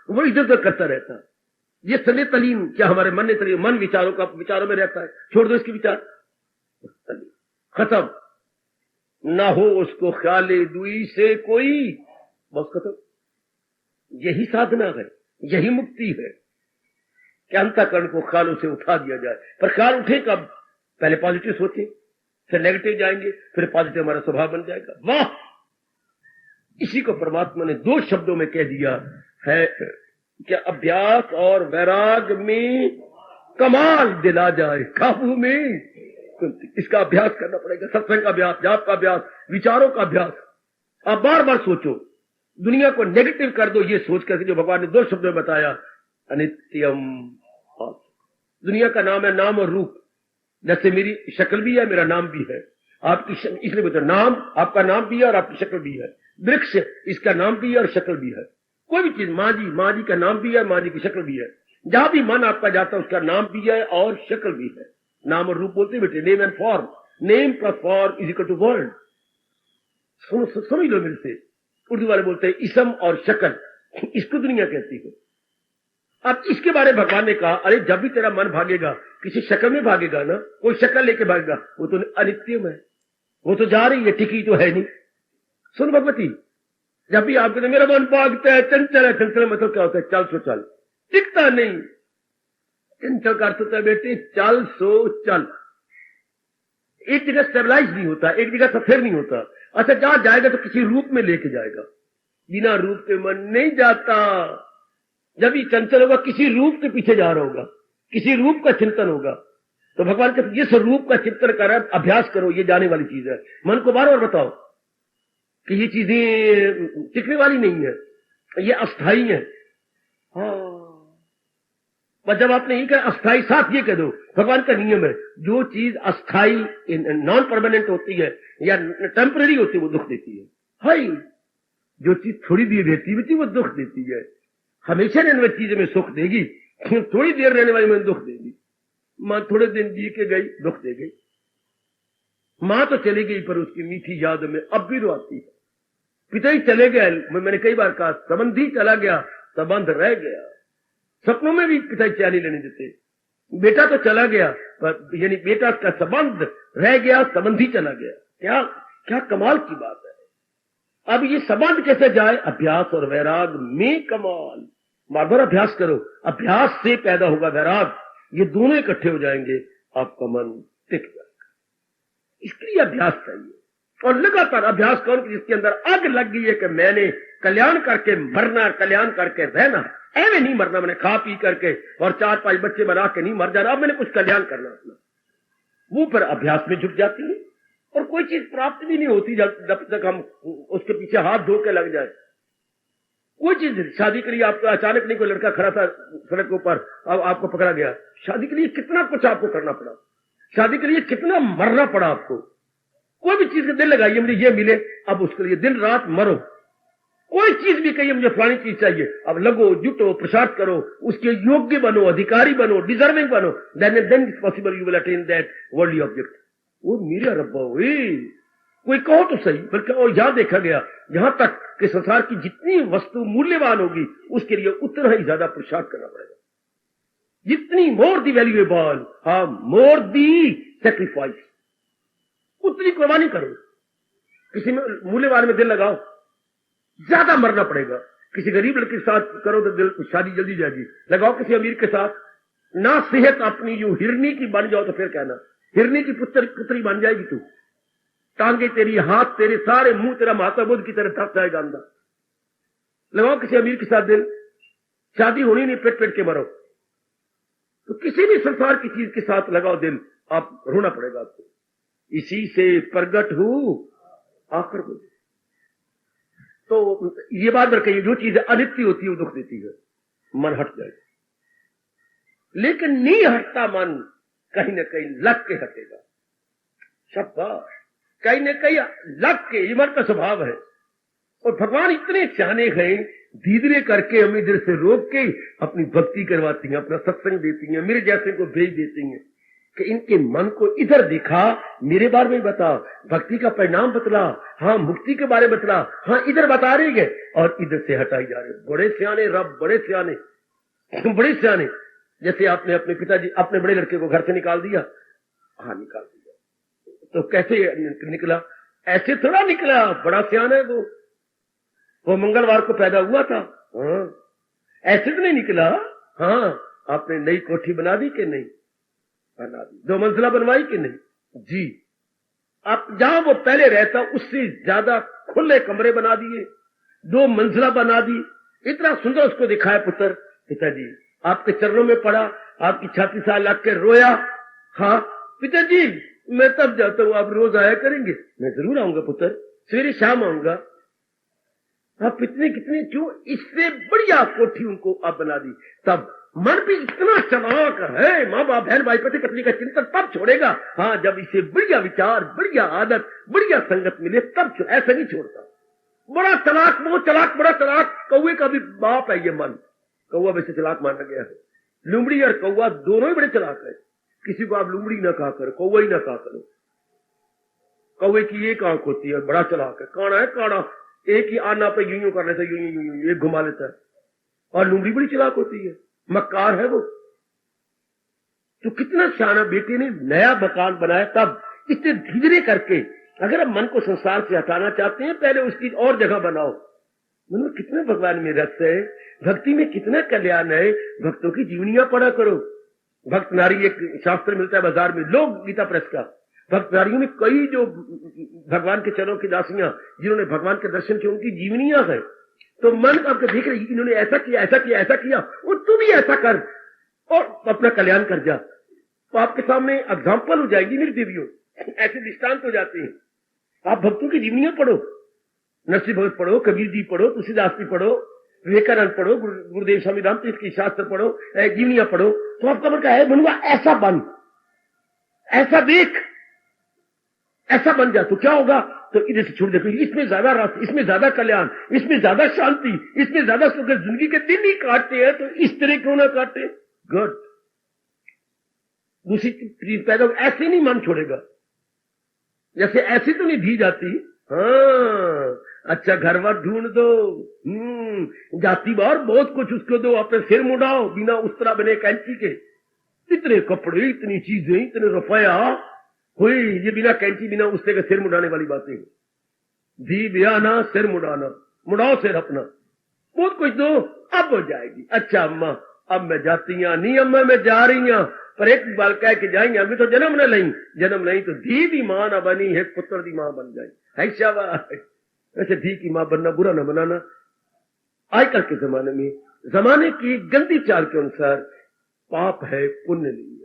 S1: वो इधर उधर करता रहता। ये सने तलीन, क्या हमारे मन ने तलीन, मन विचारों में रहता है। छोड़ दो इसके विचार, खत्म। ना हो उसको ख्याले दुई से कोई, बस खत्म। यही साधना है, यही मुक्ति है कि अंतःकरण को ख्यालों से उठा दिया जाए। पर ख्याल उठे कब? पहले पॉजिटिव सोचे, फिर नेगेटिव जाएंगे, फिर पॉजिटिव हमारा स्वभाव बन जाएगा। वाह! इसी को परमात्मा ने 2 शब्दों में कह दिया है कि अभ्यास और वैराग में कमाल दिला जाए, काबू में। इसका अभ्यास करना पड़ेगा, सत्संग का अभ्यास, जाप का अभ्यास, विचारों का अभ्यास। आप बार बार सोचो, दुनिया को नेगेटिव कर दो ये सोच करके, जो भगवान ने 2 शब्दों में बताया, अनित्यम। दुनिया का नाम है नाम और रूप। जैसे मेरी शक्ल भी है, मेरा नाम भी है। आपकी इसलिए बोलते नाम, आपका नाम भी है और आपकी शक्ल भी है। वृक्ष, इसका नाम भी है और शक्ल भी है। कोई भी चीज, माँ जी का नाम भी है, माँ जी की शक्ल भी है। जहां भी मन आपका जाता है उसका नाम भी है और शक्ल भी है। नाम और रूप बोलते बेटे, name and form. Name plus form is equal to world. समझ लो मेरे से। उर्दू वाले बोलते हैं इसम और शक्ल, इसको दुनिया कहती है। अब इसके बारे में भगवान ने कहा, अरे जब भी तेरा मन भागेगा किसी शक्ल में भागेगा ना, कोई शक्ल लेके भागेगा, वो तो अनित्यम है, वो तो जा रही है, टिकी तो है नहीं। सुन भगवती, जब भी आप कहते मेरा मन भागता है, चंचल है, चंचल मतलब क्या होता है? चल सो चल, टिकता नहीं। चंचल का अर्थ होता है बेटे चल सो चल, एक जगह स्टेबलाइज नहीं होता, एक जगह स्थिर नहीं होता। अच्छा जहां जाएगा तो किसी रूप में लेके जाएगा, बिना रूप के मन नहीं जाता। जब भी चंचल होगा किसी रूप के पीछे जा रहा होगा, किसी रूप का चिंतन होगा। तो भगवान कहते जिस रूप का चिंतन कर रहा है अभ्यास करो, ये जाने वाली चीज है। मन को बार बार बताओ कि ये चीजें टिकने वाली नहीं है, ये अस्थाई है। हाँ, पर जब आपने ये कहा अस्थाई, साथ ये कह दो भगवान का नियम है, जो चीज अस्थाई नॉन परमानेंट होती है या टेम्पररी होती है वो दुख देती है। हाय, जो चीज थोड़ी देर रहती है वो दुख देती है। हमेशा रहने वाली चीज में सुख देगी, थोड़ी देर रहने वाली में दुख देगी। मां थोड़े दिन जी के गई, दुख दे गई। मां तो चली गई पर उसकी मीठी याद में अब भी रोती है। पिता ही चले गए, मैंने कई बार कहा, संबंधी चला गया, संबंध रह गया। सपनों में भी पिता चैन नहीं लेने देते। बेटा तो चला गया पर यानी बेटा का संबंध रह गया, संबंधी चला गया। क्या क्या कमाल की बात है। अब ये संबंध कैसे जाए? अभ्यास और वैराग में कमाल। बार बार अभ्यास करो, अभ्यास से पैदा होगा वैराग। ये दोनों इकट्ठे हो जाएंगे, आपका मन टिक जाएगा। इसके लिए अभ्यास चाहिए और लगातार अभ्यास करो, जिसके अंदर आग लग गई है कि मैंने कल्याण करके मरना, कल्याण करके रहना। ऐसे नहीं मरना, मैंने खा पी करके और 4-5 बच्चे बना के नहीं मर जाना, अब मैंने कुछ कल्याण करना अपना। वो पर अभ्यास में जुट जाती है और कोई चीज प्राप्त भी नहीं होती जब तक हम उसके पीछे हाथ धो के लग जाए। कोई चीज, शादी के लिए आपको अचानक नहीं, कोई लड़का खड़ा था सड़क के ऊपर, अब आपको पकड़ा गया। शादी के लिए कितना कुछ आपको करना पड़ा, शादी के लिए कितना मरना पड़ा आपको। कोई भी चीज का दिल लगाइए मुझे ये मिले, अब उसके लिए दिन रात मरो। कोई चीज भी कहिए मुझे फलानी चीज चाहिए, अब लगो, जुटो, प्रसाद करो, उसके योग्य बनो, अधिकारी बनो, डिजर्विंग बनो, then it's possible you will attain that worldly object. वो मेरा रब्बा हुई, कोई कहो तो सही, बल्कि और यहां देखा गया यहां तक कि संसार की जितनी वस्तु मूल्यवान होगी उसके लिए उतना ही ज्यादा पुरुषार्थ करना पड़ेगा। जितनी मोर दी वैल्यूएबल, हाँ, मोर दी सेक्रीफाइस, उतनी कुर्बानी करो। किसी में मूल्यवान में दिल लगाओ, ज्यादा मरना पड़ेगा। किसी गरीब लड़के के साथ करो तो दिल शादी जल्दी जाएगी, लगाओ किसी अमीर के साथ, ना सेहत अपनी यूं हिरनी की बन जाओ तो फिर कहना हिरनी की पुत्री बन जाएगी तू, टांगे तेरी, हाथ तेरे, सारे मुंह तेरा महात्मा बुद्ध की तरह थक जाएगा अंदर। लगाओ किसी अमीर के साथ दिल, शादी होनी नहीं, पेट पेट के मरो। तो किसी भी संसार की चीज के साथ लगाओ दिल, आप रोना पड़ेगा आपको। इसी से प्रगट हूं आखिर को। तो ये बात कहिए, जो चीज अनित्य होती है वो दुख देती है, मन हट जाएगा। लेकिन नहीं हटता मन, कहीं ना कहीं लग के हटेगा। शाबाश, कहीं ना कहीं लग के, ये मन का स्वभाव है। और भगवान इतने सियाने हैं, धीरे करके हमें इधर से रोक के अपनी भक्ति करवाती हैं, अपना सत्संग देती हैं, मेरे जैसे को भेज देती हैं कि इनके मन को इधर दिखा, मेरे बारे में बता, भक्ति का परिणाम बतला, हाँ मुक्ति के बारे में बतला, हाँ इधर बता रही है और इधर से हटाई जा रहे। बड़े सियाने रब, बड़े सियाने, बड़े सियाने। जैसे आपने अपने पिताजी अपने बड़े लड़के को घर से निकाल दिया, हाँ निकाल दिया, तो कैसे निकला? ऐसे थोड़ा निकला, बड़ा सियाना है वो मंगलवार को पैदा हुआ था, हाँ ऐसे तो नहीं निकला। हाँ, आपने नई कोठी बना दी कि नहीं? बना दी। 2 मंजिला बनवाई कि नहीं? जी। आप जहां वो पहले रहता उससे ज्यादा खुले कमरे बना दिए, 2 मंजिला बना दी, इतना सुंदर उसको दिखाया पुत्र। पिताजी आपके चरणों में पड़ा, आपकी छाती से लग के रोया। हाँ पिताजी मैं तब जाता हूं, आप रोज आया करेंगे? मैं जरूर आऊंगा पुत्र, सवेरे शाम आऊंगा। आप इतने कितने क्यों? इससे बढ़िया कोठी उनको आप बना दी। तब मन भी इतना चलाक है, माँ बाप बहन भाई पति पत्नी का चिंतन तब छोड़ेगा, हाँ जब इसे बढ़िया विचार, बढ़िया आदत, बढ़िया संगत मिले तब। ऐसा नहीं छोड़ता। बड़ा चलाक, वो चलाक, बड़ा चलाक कौवे का भी बाप है ये मन। कौवा वैसे चलाक माना गया है, लुमड़ी और कौवा दोनों ही बड़े चलाक है। किसी को आप लुमड़ी ना कहा करो, कौवा ही ना कहा करो। कौवे की एक आंख होती है, बड़ा चलाक है। काना है काना, एक ही आना पे यूं कर लेता है, यूं एक घुमा लेता है। और लुमड़ी बड़ी चलाक होती है, मक्कार है वो। तो कितना सियाना बेटे ने नया मकान बनाया, तब इतने धीरे करके अगर आप मन को संसार से हटाना चाहते हैं, पहले उसकी और जगह बनाओ। मतलब कितने भगवान में रस है, भक्ति में कितना कल्याण है। भक्तों की जीवनियां पढ़ा करो। भक्त नारी एक शास्त्र मिलता है बाजार में, लोग गीता प्रेस का। भक्त नारियों में कई जो भगवान के चरणों की दासियां जिन्होंने भगवान के दर्शन किए, उनकी जीवनियां है। तो मन आपको देख रही, इन्होंने ऐसा किया, ऐसा किया, ऐसा किया, और तू भी ऐसा कर और अपना कल्याण कर जा। तो आपके सामने एग्जाम्पल हो जाएगी मेरी देवियों, ऐसे दृष्टांत हो जाते हैं। आप भक्तों की जीवनियां पढ़ो, नरसिंह भगत पढ़ो, कबीर जी पढ़ो, तुलसीदास जी पढ़ो, विवेकानंद पढ़ो, गुरुदेव स्वामी रामतीर्थ की शास्त्र पढ़ो, जीवनियां पढ़ो, तो आपका मन का है बनूंगा, ऐसा बन, ऐसा देख, ऐसा बन जा। तो क्या होगा? तो इधर से छोड़ देखो, इसमें ज्यादा रस, इसमें ज्यादा कल्याण, इसमें ज्यादा शांति, इसमें ज्यादा सुख। जिंदगी के दिन ही काटते हैं तो इस तरह क्यों ना काटे? गुड। दूसरी चीज पैदा, ऐसे नहीं मन छोड़ेगा, जैसे ऐसी तो नहीं दी जाती। हाँ अच्छा घरवार ढूंढ दो, जाति बार बहुत कुछ उसको दो, अपने सिर मुड़ाओ बिना उस तरह बने कैंची के। इतने कपड़े, इतनी चीजें, इतने रुपया हुई, ये बिना कैंची बिना उससे का सिर मुड़ाने वाली बातें हैं। धी ब्याना सिर मुड़ाना, मुड़ाओ सिर अपना, बहुत कुछ दो, अब हो जाएगी। अच्छा अम्मा अब मैं जाती हूं, नहीं अम्मा मैं जा रही हूं, पर एक बाल कह के जाएंगे, अभी तो जन्म न लई, जन्म नहीं तो धी दी मां ना बनी है, पुत्र दी मां बन जाए। है शाबाश। वैसे धी की मां बनना बुरा न बनाना। आजकल के जमाने में, जमाने की गंदी चाल के अनुसार पाप है, पुण्य नहीं है।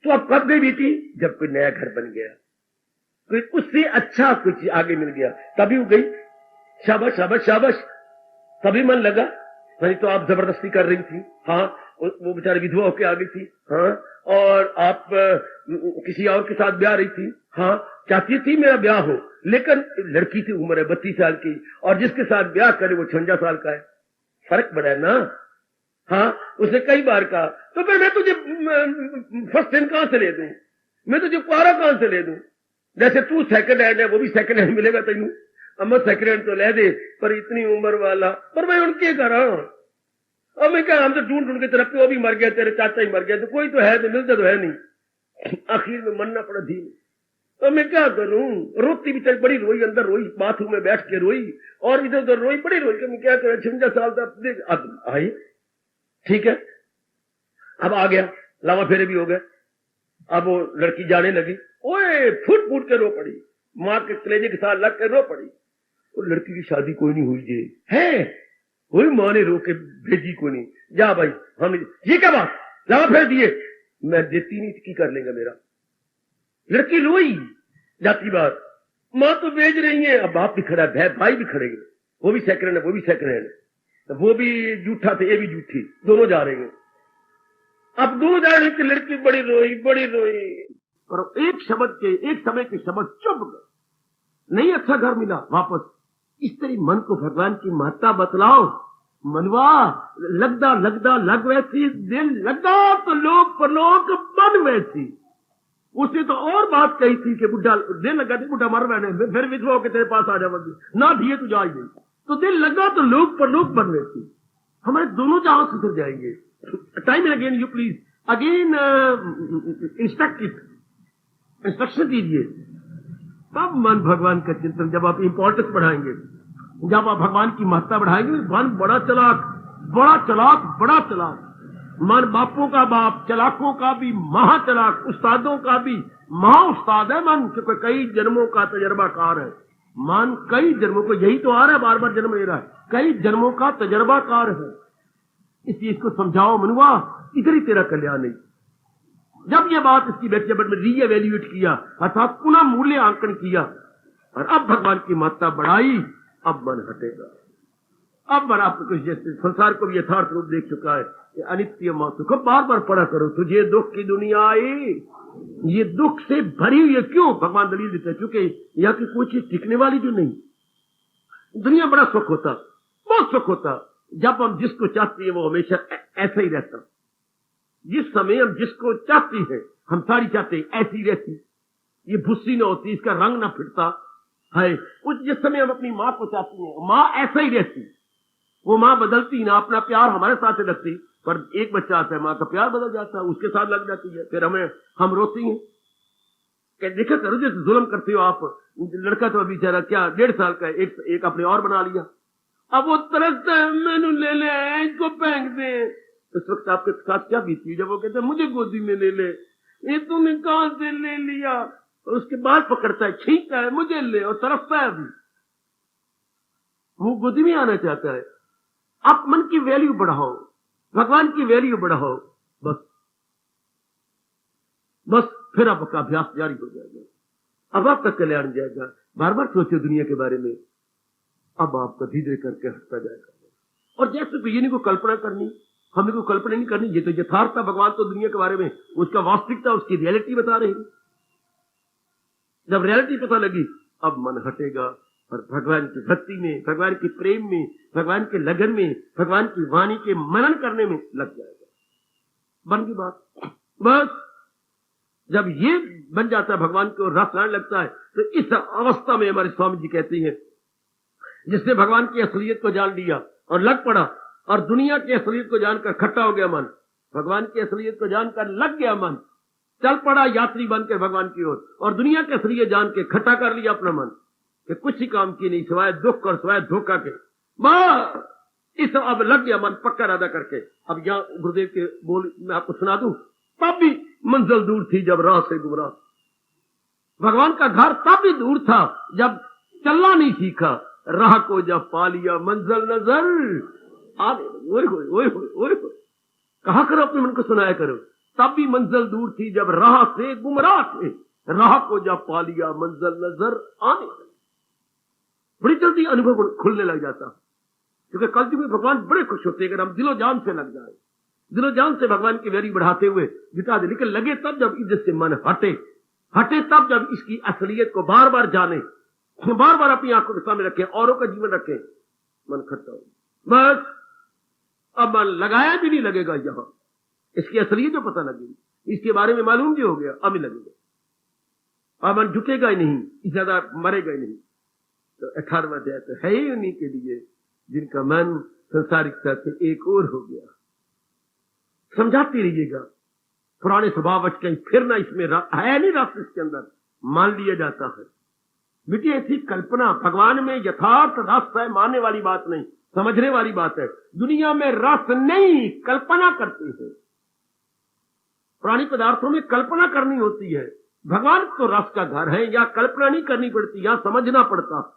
S1: तो अब कब गई बेटी? जब कोई नया घर बन गया, कोई उससे अच्छा कुछ आगे मिल गया, तभी वो गई। शाबाश शाबाश शाबाश, तभी मन लगा। नहीं तो आप जबरदस्ती कर रही थी। हाँ वो बेचारी विधवा होके आ गई थी, हाँ, और आप किसी और के साथ ब्याह रही थी, हाँ, चाहती थी मेरा ब्याह हो, लेकिन लड़की थी, उम्र है 32 साल की, और जिसके साथ ब्याह करे वो 56 साल का है, फर्क बड़ा है ना। हाँ, उसने कई बार कहा तो फिर मैं तुझे फर्स्ट हैंड कहां से ले दूं, मैं तुझे कुआरा कहां से ले दूं, जैसे तू सेकंड हैंड है वो भी सेकंड हैंड मिलेगा तेनू, अम्मा सेकंड हैंड तो ले दे, पर इतनी उम्र वाला, पर मैं उनके करा, अब मैं क्या, हम तो ढूंढ ढूंढ के तरफ पे, वो भी मर गया, तेरे चाचा ही मर गया, तो कोई तो है, तो मिलता तो है नहीं, आखिर में मरना पड़ा धी। तो मैं क्या करूं, रोती भी चल, बड़ी रोई, अंदर रोई, बाथरूम में बैठ के रोई, और इधर उधर रोई, बड़ी रोई, कि मैं क्या करूं, 56 साल तक अब आई, ठीक है, अब आ गया, लावा फेरे भी हो गए, अब वो लड़की जाने लगी, ओए फुट फुट के रो पड़ी, माँ के कलेजे के साथ लग के रो पड़ी, और लड़की की शादी कोई नहीं हुई जे है, कोई माँ ने रो के भेजी को नहीं, जा भाई हमने, ये क्या बात, लावा फेर दिए, मैं देती नहीं, की कर लेंगे मेरा, लड़की रोई जाती बात, माँ तो भेज रही है, अब बाप भी खड़ा है, भाई भी खड़ेंगे, वो भी सेकंड हैंड है, वो भी सेकंड हैंड, वो भी जूठा थे, ये भी जूठी, दोनों जा रहे हैं, अब दोनों जा रहे हैं, लड़की बड़ी रोई, और एक शब्द के, एक समय के शब्द चुप गए, नहीं अच्छा घर मिला वापस, इस तरह मन को भगवान की महत्ता बतलाओ, मनवा लगदा लग वैसी, दिल लगा तो लोग परलोक बन वैसी। उसने तो और बात कही थी कि बुढ़ा दिल लगा थी, बुढ़ा मर मैंने फिर विधवा होकर तेरे पास आ जाएगी, ना दिए तू जा ही नहीं, तो दिल लगा तो लोग परलोक बन वैसी, हमारे दोनों जहां सुधर जाएंगे। Time and again you please again instruction दीजिए, तब मन भगवान का चिंतन, जब आप इंपॉर्टेंस बढ़ाएंगे, जब आप भगवान की महत्ता बढ़ाएंगे, मन बड़ा चलाक, मन बापों का बाप, चलाकों का भी महाचलाक, उस्तादों का भी महा उस्ताद है मन, क्योंकि कई जन्मों का तजर्बाकार है मन, कई जन्मों को, यही तो आ रहा है, बार बार जन्म ले रहा है, कई जन्मों का तजर्बाकार है, इस चीज को समझाओ मनुआ, इधर ही तेरा कल्याण नहीं। जब ये बात इसकी बैठक में रीएवैल्यूएट किया, अर्थात पुनः मूल्यांकन किया, और अब भगवान की महत्ता बढ़ाई, अब मन हटेगा, अब मन आपको कुछ जैसे संसार को भी यथार्थ रूप देख चुका है, अनित्य मौत को बार बार पढ़ा करो, तुझे दुख की दुनिया आई, ये दुख से भरी हुई है, क्यों, भगवान दलील देते हैं, क्योंकि यहाँ की कोई चीज टिकने वाली जो नहीं, दुनिया बड़ा सुख होता, बहुत सुख होता, जब हम जिसको चाहते हैं वो हमेशा ऐसा ही रहता, जिस समय हम जिसको चाहते हैं, हम सारी चाहते हैं ऐसी रहती, ये भुस्सी न होती, इसका रंग न फिरता है, उस जिस समय हम अपनी माँ को चाहते हैं, माँ ऐसा ही रहती, वो माँ बदलती ना, अपना प्यार हमारे साथ रखती, पर एक बच्चा आता है, माँ का प्यार बदल जाता है, उसके साथ लग जाती है, फिर हम रोती हैं कि देखा करो जैसे जुल्म करते हो आप, लड़का तो अभी बेचारा क्या 1.5 साल का, एक अपने और बना लिया, अब वो तरसता है, मैंने ले ले, इसको फेंक दे, उस वक्त आपके साथ क्या बीती, जब वो कहते हैं मुझे गोदी में ले ले, ये तूने कहां से ले लिया, और उसके बाद पकड़ता है, खींचता है, मुझे ले, और तरसता है, अभी वो गोदी में आना चाहता है। आप मन की वैल्यू बढ़ाओ, भगवान की वैल्यू बढ़ाओ, बस फिर आपका अभ्यास जारी हो जाएगा, अब आपका कल्याण जाएगा। बार बार सोचो दुनिया के बारे में, अब आपका धीरे करके हटता जाएगा, और जैसे तो ये नहीं को कल्पना करनी, हमें को कल्पना नहीं करनी, ये तो यथार्थ, भगवान तो दुनिया के बारे में उसका वास्तविकता, उसकी रियलिटी बता रहे हैं। जब रियलिटी पता लगी, अब मन हटेगा, और भगवान की भक्ति में, भगवान के प्रेम में, भगवान के लगन में, भगवान की वाणी के मनन करने में लग जाएगा। बन की बात, बस जब ये बन जाता है, भगवान को रस आने लगता है, तो इस अवस्था में हमारे स्वामी जी कहते हैं, जिसने भगवान की असलियत को जान लिया और लग पड़ा, और दुनिया की असलियत को जानकर खट्टा हो गया मन, भगवान की असलियत को जानकर लग गया मन, चल पड़ा यात्री बनकर भगवान की ओर, और दुनिया की असलियत जान के खट्टा कर लिया अपना मन, कि कुछ ही काम की नहीं सिवाय दुख और सिवाय धोखा के, बस इस अब लग गया मन पक्का इरादा करके। अब यहाँ गुरुदेव के बोल मैं आपको सुना दूं, तब भी मंजिल दूर थी जब राह से गुमराह, भगवान का घर तब भी दूर था जब चलना नहीं सीखा, राह को जब पा लिया मंजिल नजर आने, ओए कहा करो, अपने मन को सुनाया करो, तब भी मंजिल दूर थी जब राह से गुमराह थे, राह को जब पा लिया मंजिल नजर आने, बड़ी जल्दी अनुभव खुलने लग जाता, क्योंकि कल में भगवान बड़े खुश होते हैं अगर हम दिलो जान से लग जाए, दिलो जान से भगवान की वेरी बढ़ाते हुए जुटा दे, लेकिन लगे तब जब इज्जत से मन हटे तब जब इसकी असलियत को बार बार जाने, बार बार अपनी आंखों के सामने रखें, औरों का जीवन रखें, मन खट्टा हो। बस अब मन लगाया भी नहीं लगेगा, यहां इसकी असलियत जो पता लगेगी, इसके बारे में मालूम भी हो गया, अब ही लगेगा। अब मन झुकेगा ही नहीं, इससे ज्यादा मरेगा ही नहीं। तो 18वां अध्याय तो है ही उन्हीं के लिए जिनका मन संसारिकता से एक और हो गया। समझाते रहिएगा, पुराने स्वभाव कहीं फिर ना इसमें है नहीं रस, इसके अंदर मान लिया जाता है। बेटी ऐसी कल्पना, भगवान में यथार्थ रस है, मानने वाली बात नहीं, समझने वाली बात है। दुनिया में रस नहीं, कल्पना करते हैं। पुरानी पदार्थों में कल्पना करनी होती है। भगवान तो रस का घर है, या कल्पना नहीं करनी पड़ती, या समझना पड़ता।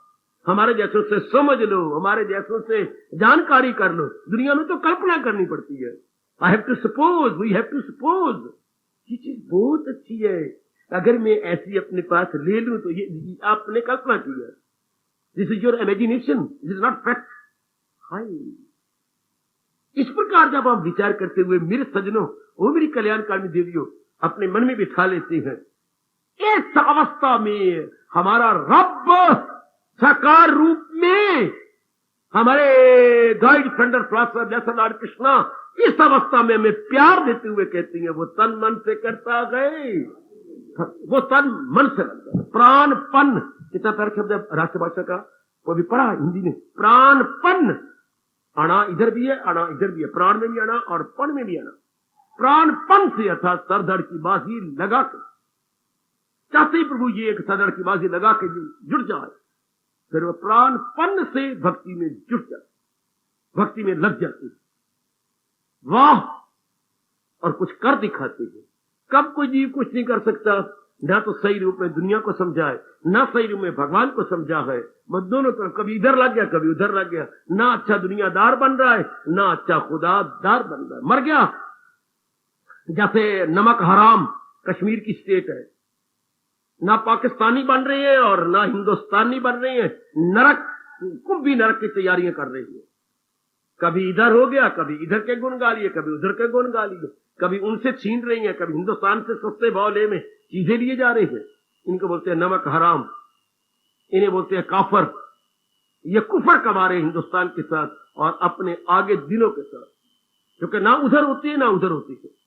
S1: हमारे जैसों से समझ लो, हमारे जैसों से जानकारी कर लो। दुनिया में तो कल्पना करनी पड़ती है। I have to suppose, we have to suppose. ये चीज बहुत अच्छी है। अगर मैं ऐसी अपने पास ले लूं तो ये आपने कल्पना की है। This is your imagination, this is not fact. हाय, इस प्रकार जब आप विचार करते हुए मेरे सजनों, वो मेरी कल्याणकारिणी देवियों, अपने मन में बिठा लेते हैं, इस अवस्था में हमारा रब साकार रूप में, हमारे guide friend philosopher blessed lord Krishna इस अवस्था में हमें प्यार देते हुए कहती है, वो तन मन से करता गए, वो तन मन से लगता, प्राणपन। कितना प्यारा शब्द है राष्ट्रभाषा का, वो भी पढ़ा हिंदी में, प्राणपन। अणा इधर भी है, अणा इधर भी है, प्राण में भी अणा और पन में भी अणा। प्राणपन से अर्थात सरधड़ की बाजी लगा के, चाहते ही प्रभु ये एक सरधड़ की बाजी लगा के जुड़ जाए, फिर वो प्राणपन से भक्ति में जुट जाते, भक्ति में लग जाते हैं। वाह, और कुछ कर दिखाते हैं। कब कोई जीव कुछ नहीं कर सकता, ना तो सही रूप में दुनिया को समझाए, ना सही रूप में भगवान को समझा है। मैं दोनों तरफ कभी इधर लग गया, कभी उधर लग गया। ना अच्छा दुनियादार बन रहा है, ना अच्छा खुदादार बन रहा है, मर गया। जैसे नमक हराम कश्मीर की स्टेट है, ना पाकिस्तानी बन रहे हैं और ना हिंदुस्तानी बन रहे हैं, नरक, कुंभी नरक की तैयारियां कर रही है। कभी इधर हो गया, कभी इधर के गुण गा लिए, कभी उधर के गुण गा लिए, कभी उनसे छीन रही है, कभी हिंदुस्तान से सस्ते भाव ले में चीजें लिए जा रहे हैं। इनको बोलते हैं नमक हराम, इन्हें बोलते हैं काफर। ये कुफर कमा रहे हिंदुस्तान के साथ और अपने आगे दिलों के साथ, क्योंकि ना उधर होती है ना उधर होती है।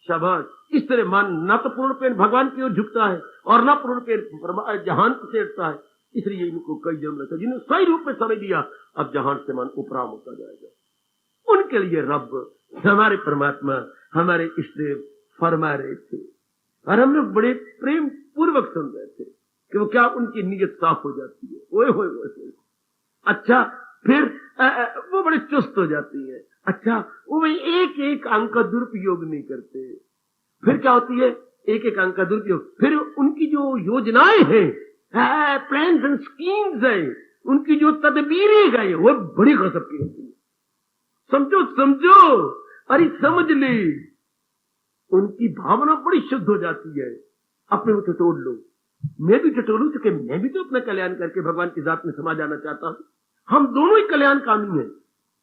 S1: शाबाश। इस तरह मन न तो पूर्ण पेन भगवान की ओर झुकता है और न पूर्ण पेन जहान से उठता है। इसलिए इनको कई जन्म लगता है। जिन्हें सही रूप में समझ लिया, अब जहान से मन उपराम होता जाएगा। उनके लिए रब, हमारे परमात्मा, हमारे इष्टदेव फरमा रहे थे और हम लोग बड़े प्रेम पूर्वक सुन रहे थे कि वो क्या उनकी नीयत साफ हो जाती है। ओए होए होए, अच्छा, फिर वो बड़े चुस्त हो जाती है। अच्छा, वो एक एक अंक का दुरुपयोग नहीं करते। फिर क्या होती है, एक एक अंक का दुरुपयोग। फिर उनकी जो योजनाएं हैं, प्लान्स एंड स्कीम्स है, उनकी जो तदबीरें गए, वो बड़ी गजब की होती है। समझो समझो, अरे समझ ले। उनकी भावना बड़ी शुद्ध हो जाती है। अपने को टटोल लो, मैं भी टटोलू, क्योंकि मैं भी तो अपना कल्याण करके भगवान की जात में समा जाना चाहता हूं। हम दोनों ही कल्याणकामी हैं।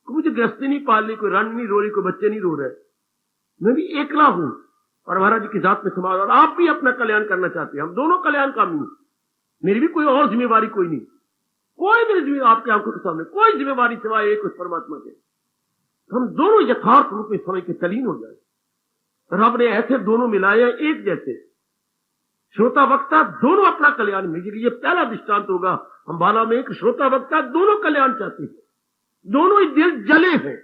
S1: मुझे गृहस्थी नहीं पालनी, कोई रानी नहीं रो रही, कोई बच्चे नहीं रो रहे, मैं भी एकला हूं और महाराज जी की जात में समा। और आप भी अपना कल्याण करना चाहते हैं, हम दोनों कल्याणकामी हैं। मेरी भी कोई और जिम्मेवारी कोई नहीं, कोई मेरी जिम्मेवारी आपकी आंखों के सामने कोई जिम्मेवारी सिवाय एक उस परमात्मा के। हम दोनों यथार्थ रूप में समय के तलीन हो जाए। रब ने ऐसे दोनों मिलाए एक जैसे, श्रोता वक्ता दोनों अपना कल्याण में। ये पहला दृष्टांत होगा अंबाला में, एक श्रोता वक्ता दोनों कल्याण चाहते हैं, दोनों ही दिल जले हैं,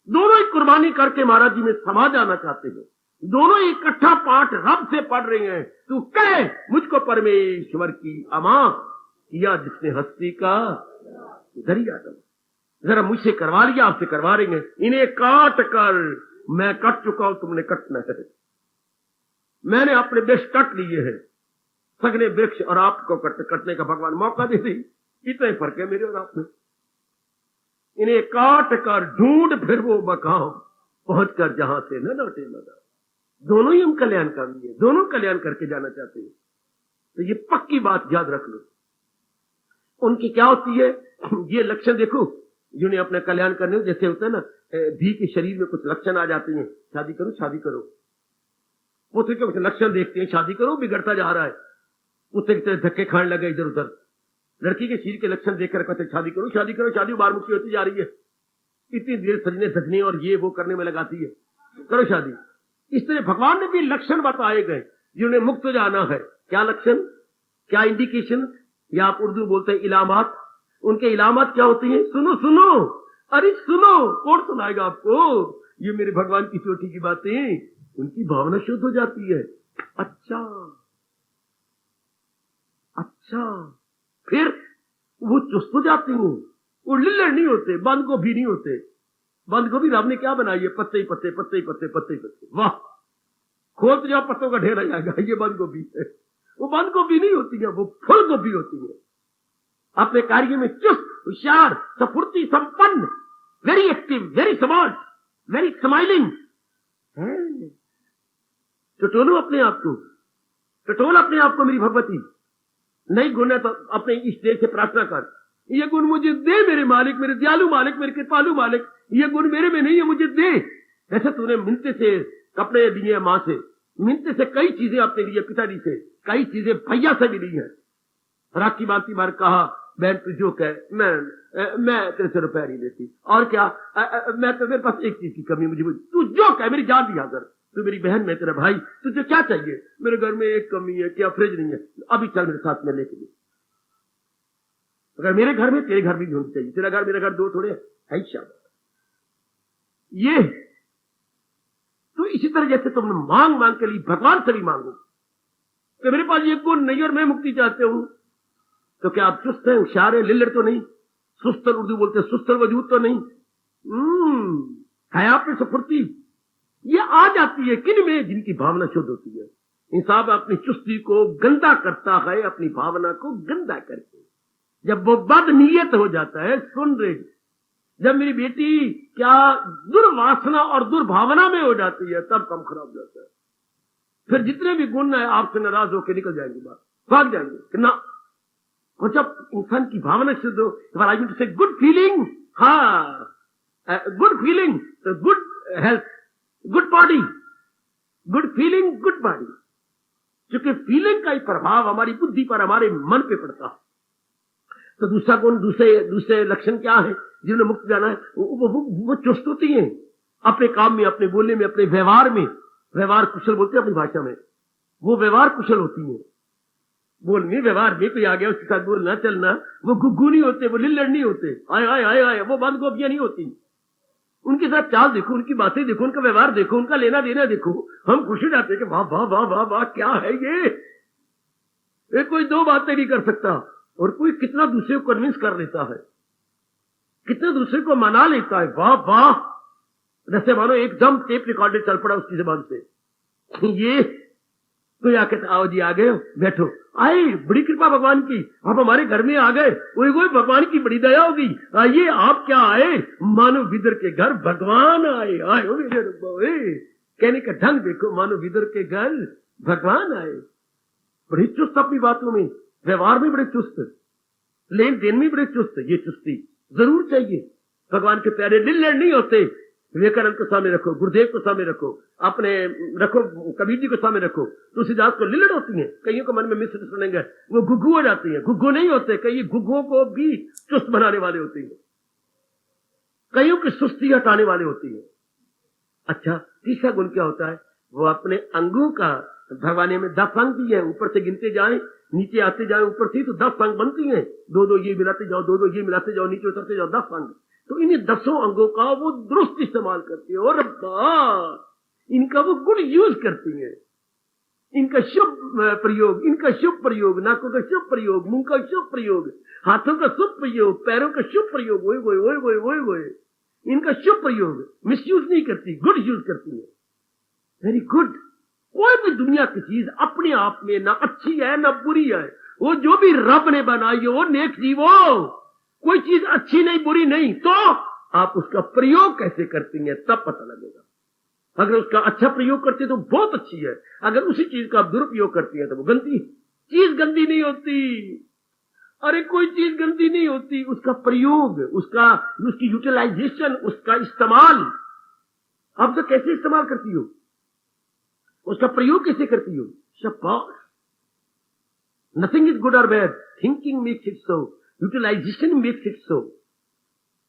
S1: दोनों ही कुर्बानी करके महाराज जी में समा जाना चाहते हैं, दोनों ही इकट्ठा पाठ रब से पढ़ रहे हैं। तू कहे मुझको परमेश्वर की अमा किया जिसने हस्ती का दरिया कर। जरा मुझसे करवा लिया, आपसे करवा रहे हैं। इन्हें काट कर, मैं कट चुका हूं, तुमने कटना है। मैंने अपने वृक्ष कट लिए हैं, सगने वृक्ष, और आपको कटने का भगवान मौका दे दी। इतना ही फर्क है मेरे और आप में। इन्हें काट कर ढूंढ फिर वो मकाम पहुंच कर जहां से न लौटे मदा। दोनों ही हम कल्याणकामी हैं, दोनों कल्याण करके जाना चाहते हैं। तो ये पक्की बात याद रख लो। उनकी क्या होती है, ये लक्षण देखो, जिन्हें अपना कल्याण करने, जैसे होता है ना भी के शरीर में कुछ लक्षण आ जाते हैं, शादी करो शादी करो, पुत्र के कुछ लक्षण देखते हैं, शादी करो, बिगड़ता जा रहा है, पुत्र की तरह धक्के खाने लगे इधर उधर, लड़की के शरीर के लक्षण देखकर कहते शादी करो शादी करो, शादी बार मुक्ति होती जा रही है, इतनी देर सजने धजने और ये वो करने में लगाती है, करो शादी। इस तरह भगवान ने भी लक्षण बताए गए जिन्हें मुक्त हो जाना है। क्या लक्षण, क्या इंडिकेशन, या आप उर्दू बोलते हैं इलामात, उनके इलामात क्या होती हैं? सुनो सुनो, अरे सुनो, कौन सुनाएगा आपको, ये मेरे भगवान की चोटी की बातें, उनकी भावना शुद्ध हो जाती है। अच्छा अच्छा, फिर वो चुस्त हो जाती हूँ, वो लिल्लड़ नहीं होते, बंद गोभी नहीं होते। बंद गोभी रब ने क्या बनाई है? पत्ते ही पत्ते पत्ते ही पत्ते पत्ते ही पत्ते, वाह, खोल तो जाओ पत्तों का ढेर आ जाएगा, ये बंद गोभी है। वो बंद गोभी नहीं होती है, वो फुल गोभी होती है। अपने कार्य में चुस्त, होशियार, सफुर्ती संपन्न, very active, very smart, very smiling. टटोलो अपने आप को, टटोल अपने आप को मेरी भगवती। नहीं गुण है तो अपने इस देश से प्रार्थना कर, ये गुण मुझे दे मेरे मालिक, मेरे दयालु मालिक, मेरे कृपालु मालिक, ये गुण मेरे में नहीं है, मुझे दे। जैसे तूने मिन्नते से कपड़े दिए मां से, मिन्नते से कई चीजें अपने लिए पिताजी से, कई चीजें भैया से भी ली है। राखी बांती बार कहा, बहन तू जो कहे, मैं तेरे से रुपया नहीं लेती, और क्या, मैं तो, मेरे पास एक चीज की कमी, मुझे तू जो कहे, मेरी जान दिया कर, तू मेरी बहन, मैं तेरा भाई, तुझे क्या चाहिए? मेरे घर में एक कमी है, क्या फ्रिज नहीं है? अभी चल मेरे साथ में लेके दे। अगर मेरे घर में, तेरे घर भी होनी चाहिए, तेरा घर मेरा घर दो थोड़े है। शाबाश। ये तो इसी तरह जैसे तुम मांग मांग के लिए भगवान से भी मांगो, तो मेरे पास ये गुण नहीं और मैं मुक्ति चाहते हूं, तो क्या आप चुस्त हैं, होशियार हैं, लिल्लड़ तो नहीं, सुस्तर, उर्दू बोलते सुस्तर वजूद तो नहीं, है आप में सफुर्ती, ये आ जाती है किन में? जिनकी भावना शुद्ध होती है। इंसान अपनी चुस्ती को गंदा करता है, अपनी भावना को गंदा करके। जब वो बदनीयत हो जाता है, सुन रहे, जब मेरी बेटी क्या दुर्वासना और दुर्भावना में हो जाती है, तब काम खराब हो जाता है। फिर जितने भी गुण है आपसे नाराज होकर निकल जाएंगे, बात भाग जाएंगे कि ना। और जब इंसान की भावना शुद्ध हो, आई मीन टू से गुड फीलिंग, हाँ, गुड फीलिंग, तो good health, good body, good feeling, good body. क्योंकि फीलिंग का ही प्रभाव हमारी बुद्धि पर, हमारे मन पे पड़ता है। तो दूसरा गुण, दूसरे लक्षण क्या है जिन्हें मुक्त जाना है? वो चुस्त होती हैं अपने काम में, अपने बोलने में, अपने व्यवहार में। व्यवहार कुशल बोलते हैं अपनी भाषा में, वो व्यवहार कुशल होती है। बोलने व्यवहार में कोई आ गया उसके साथ बोलना चलना, वो गुग्गू नहीं होते, वो लिल्लड़ नहीं होते, आए आए आए आए, वो बंद गोभियां नहीं होती। उनके साथ चाल देखो, उनकी बातें देखो, उनका व्यवहार देखो, उनका लेना देना देखो, हम खुश हो जाते हैं कि वाह वाह वाह वाह वाह, क्या है ये कोई दो बातें नहीं कर सकता, और कोई कितना दूसरे को कन्विंस कर लेता है, कितना दूसरे को मना लेता है, वाह वाह, जैसे मानो एकदम टेप रिकॉर्डेड चल पड़ा उसकी जबान से। ये तो या कहते आओ जी आ गए, बैठो, आए, बड़ी कृपा भगवान की, आप हमारे घर में आ गए, कोई भगवान की बड़ी दया होगी, आइए, आप क्या आए, मानो विदर के घर भगवान आए, आए हो मेरे, कहने का ढंग देखो, मानो विदर के घर भगवान आए। बड़ी चुस्त अपनी बातों में, व्यवहार में बड़े चुस्त, लेन देन में बड़े चुस्त। ये चुस्ती जरूर चाहिए। भगवान के प्यारे लिल्लड़ नहीं होते। विवेकानंद को सामने रखो, गुरुदेव को सामने रखो, अपने रखो, कबीर जी को सामने रखो, तुलसीदास को लिल्लड़ होती हैं। कईयों को मन में मिस्र सुनेंगे, वो गुग्गू हो जाती है, गुग्गू नहीं होते, कई गुग्गुओं को भी चुस्त बनाने वाले होते हैं, कईयों की सुस्ती हटाने वाले होती है। अच्छा, तीसरा गुण क्या होता है? वो अपने अंगों का, भगवान में 10 अंग भी है, ऊपर से गिनते जाए, नीचे आते जाए, ऊपर से तो 10 अंग बनती हैं, दो ये मिलाते जाओ, दो ये मिलाते जाओ, नीचे उतरते जाओ, 10 अंग। तो इन्हीं 10 अंगों का वो दुरुस्त इस्तेमाल करती है, और इनका वो गुड यूज करती है, इनका शुभ प्रयोग, इनका शुभ प्रयोग, नाकों का शुभ प्रयोग, मुंह का शुभ प्रयोग, हाथों का शुभ प्रयोग, पैरों का शुभ प्रयोग, वो इनका शुभ प्रयोग, मिसयूज नहीं करती, गुड यूज करती है। Very good. कोई भी दुनिया की चीज अपने आप में ना अच्छी है ना बुरी है, वो जो भी रब ने बनाई है वो नेक चीज, वो कोई चीज अच्छी नहीं बुरी नहीं, तो आप उसका प्रयोग कैसे करती हैं तब पता लगेगा। अगर उसका अच्छा प्रयोग करते हैं तो बहुत अच्छी है, अगर उसी चीज का आप दुरुपयोग करती है तो वो गंदी। चीज गंदी नहीं होती, अरे कोई चीज गंदी नहीं होती, उसका प्रयोग, उसकी यूटिलाइजेशन, उसका इस्तेमाल, आप तो कैसे इस्तेमाल करती हो, उसका प्रयोग कैसे करती हो। शाबाश। नथिंग इज गुड और bad, thinking makes it so, utilisation makes it so.